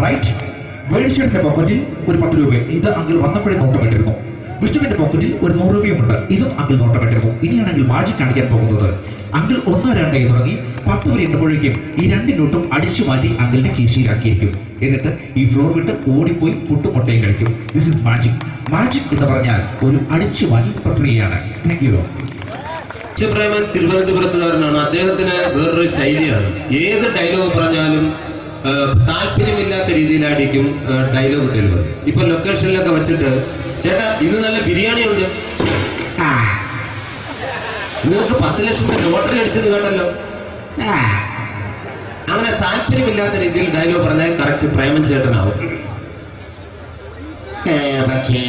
റൈറ്റ്? വേണിച്ചേട്ടന്റെ പോക്കറ്റിൽ ഒരു 10 രൂപ. ഇത് അങ്കിൾ വന്നപ്പോഴേ നോട്ടമിട്ടിരുന്നു. വിഷ്ണുവിന്റെ പോക്കറ്റിൽ ഒരു 100 രൂപയുമുണ്ട്. ഇതും അങ്കിൾ നോട്ടമിട്ടിരുന്നു. ഇനിയാണെങ്കിൽ മാജിക് കാണിക്കാൻ പോകുന്നത്. അങ്കിൾ 1, 2 തുടങ്ങി 10 വരെ എണ്ണപ്പോഴേക്കും ഈ 2 നോട്ടും അടിച്ചു മാറ്റി അങ്കിളിന്റെ കീശയിലാക്കിയിരിക്കും. എന്നിട്ട് ഈ ഫ്ലോർ വിട്ട് ഓടിപ്പോയി പുട്ടും മുട്ടയും കഴിക്കും. This is magic. മാജിക് എന്ന് പറഞ്ഞാൽ ഒരു അടിച്ചു മാറ്റി പ്രക്രിയയാണ്. Thank you. പ്രേമൻ തിരുവനന്തപുരത്തുകാരനാണ്. അദ്ദേഹത്തിന് വേറൊരു ശൈലിയാണ്. ഏത് ഡയലോഗ് പറഞ്ഞാലും താല്പര്യമില്ലാത്ത രീതിയിലായിരിക്കും ഡയലോഗ് ഡെലിവറി. ഇപ്പൊ ലൊക്കേഷനിലൊക്കെ വെച്ചിട്ട് ചേട്ടാ ഇന്ന് നല്ല ബിരിയാണി ഉണ്ട്, നിങ്ങൾക്ക് 10 ലക്ഷം രൂപ ലോട്ടറി അടിച്ചത് കേട്ടല്ലോ. അങ്ങനെ താല്പര്യമില്ലാത്ത രീതിയിൽ ഡയലോഗ് പറഞ്ഞാൽ കറക്റ്റ് പ്രേമൻ ചേട്ടനാവും. പക്ഷേ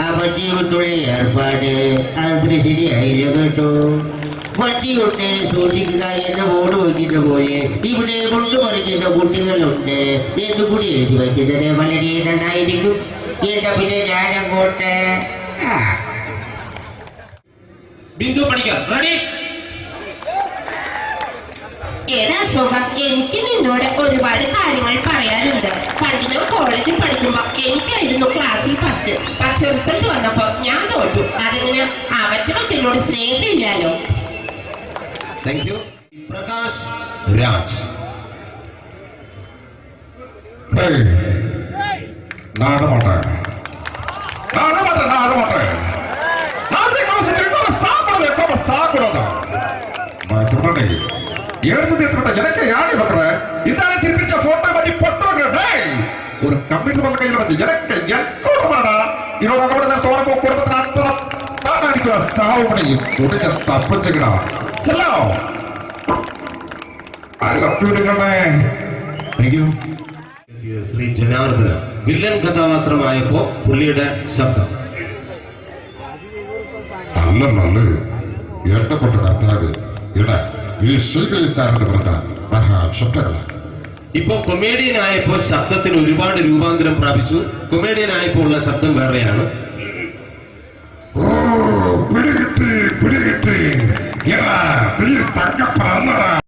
ആ പട്ടിയൊട്ടുള്ള ഏർപ്പാട് അത്ര ശരിയായില്ല കേട്ടോ. പട്ടിയൊട്ട് സൂക്ഷിക്കുക എന്ന ബോർഡ് വയ്ക്കുന്ന പോലെ ഇവിടെ കൊണ്ടുപറിക്കുന്ന കുട്ടികളുണ്ട് എന്ന് കൂടി എഴുതി വയ്ക്കുന്നത് വളരെ നന്നായിരിക്കും. എന്താ പിന്നെ ഞാനങ്ങോട്ട് ബിന്ദു പണിക്കർ. റെഡി? എടാ സുഖം, എനിക്ക് നിന്നോട് ഒരുപാട് കാര്യങ്ങൾ പറയാനുണ്ട്. പണ്ട് ഞാൻ കോളേജിൽ പഠിക്കുമ്പോ എനിക്കായിരുന്നു ക്ലാസ്സിൽ ഫസ്റ്റ്. പക്ഷെ റിസൾട്ട് വന്നപ്പോ ഞാൻ തോറ്റു. അതിന് അവറ്റോട് സ്നേഹമില്ലല്ലോ. Thank you. പ്രകാശ് രാജ്. எனக்கு யானை பண்ற இந்த திருப்பிச்ச போட்டோ பண்ணி பொட்டோங்க. ஒரு கம்ப்யூட்டர் பண்ண கையில் வச்சு எனக்கு என்கூடமாடா இவங்க கூட தோறக்கோ குடும்பத்தின் அத்தனை அடிக்கிற சாவு பண்ணி கொடுக்க தப்பிச்சுக்கடா. செல்லோ ശ്രീ ജനാർദ്ദന. വില്ലൻ കഥാപാത്രമായപ്പോ പുള്ളിയുടെ ശബ്ദം. നല്ല നല്ല ഏട്ടപ്പെട്ട കർത്താവ് ഇട ഈ സ്വീകരിക്കാരന്റെ പ്രധാന മഹാശബ്ദങ്ങളാണ്. ഇപ്പോ കൊമേഡിയൻ ആയപ്പോ ശബ്ദത്തിന് ഒരുപാട് രൂപാന്തരം പ്രാപിച്ചു. കൊമേഡിയൻ ആയപ്പോ ഉള്ള ശബ്ദം വേറെയാണ്. പിടികിട്ടി തങ്കപ്പറന്നടാ.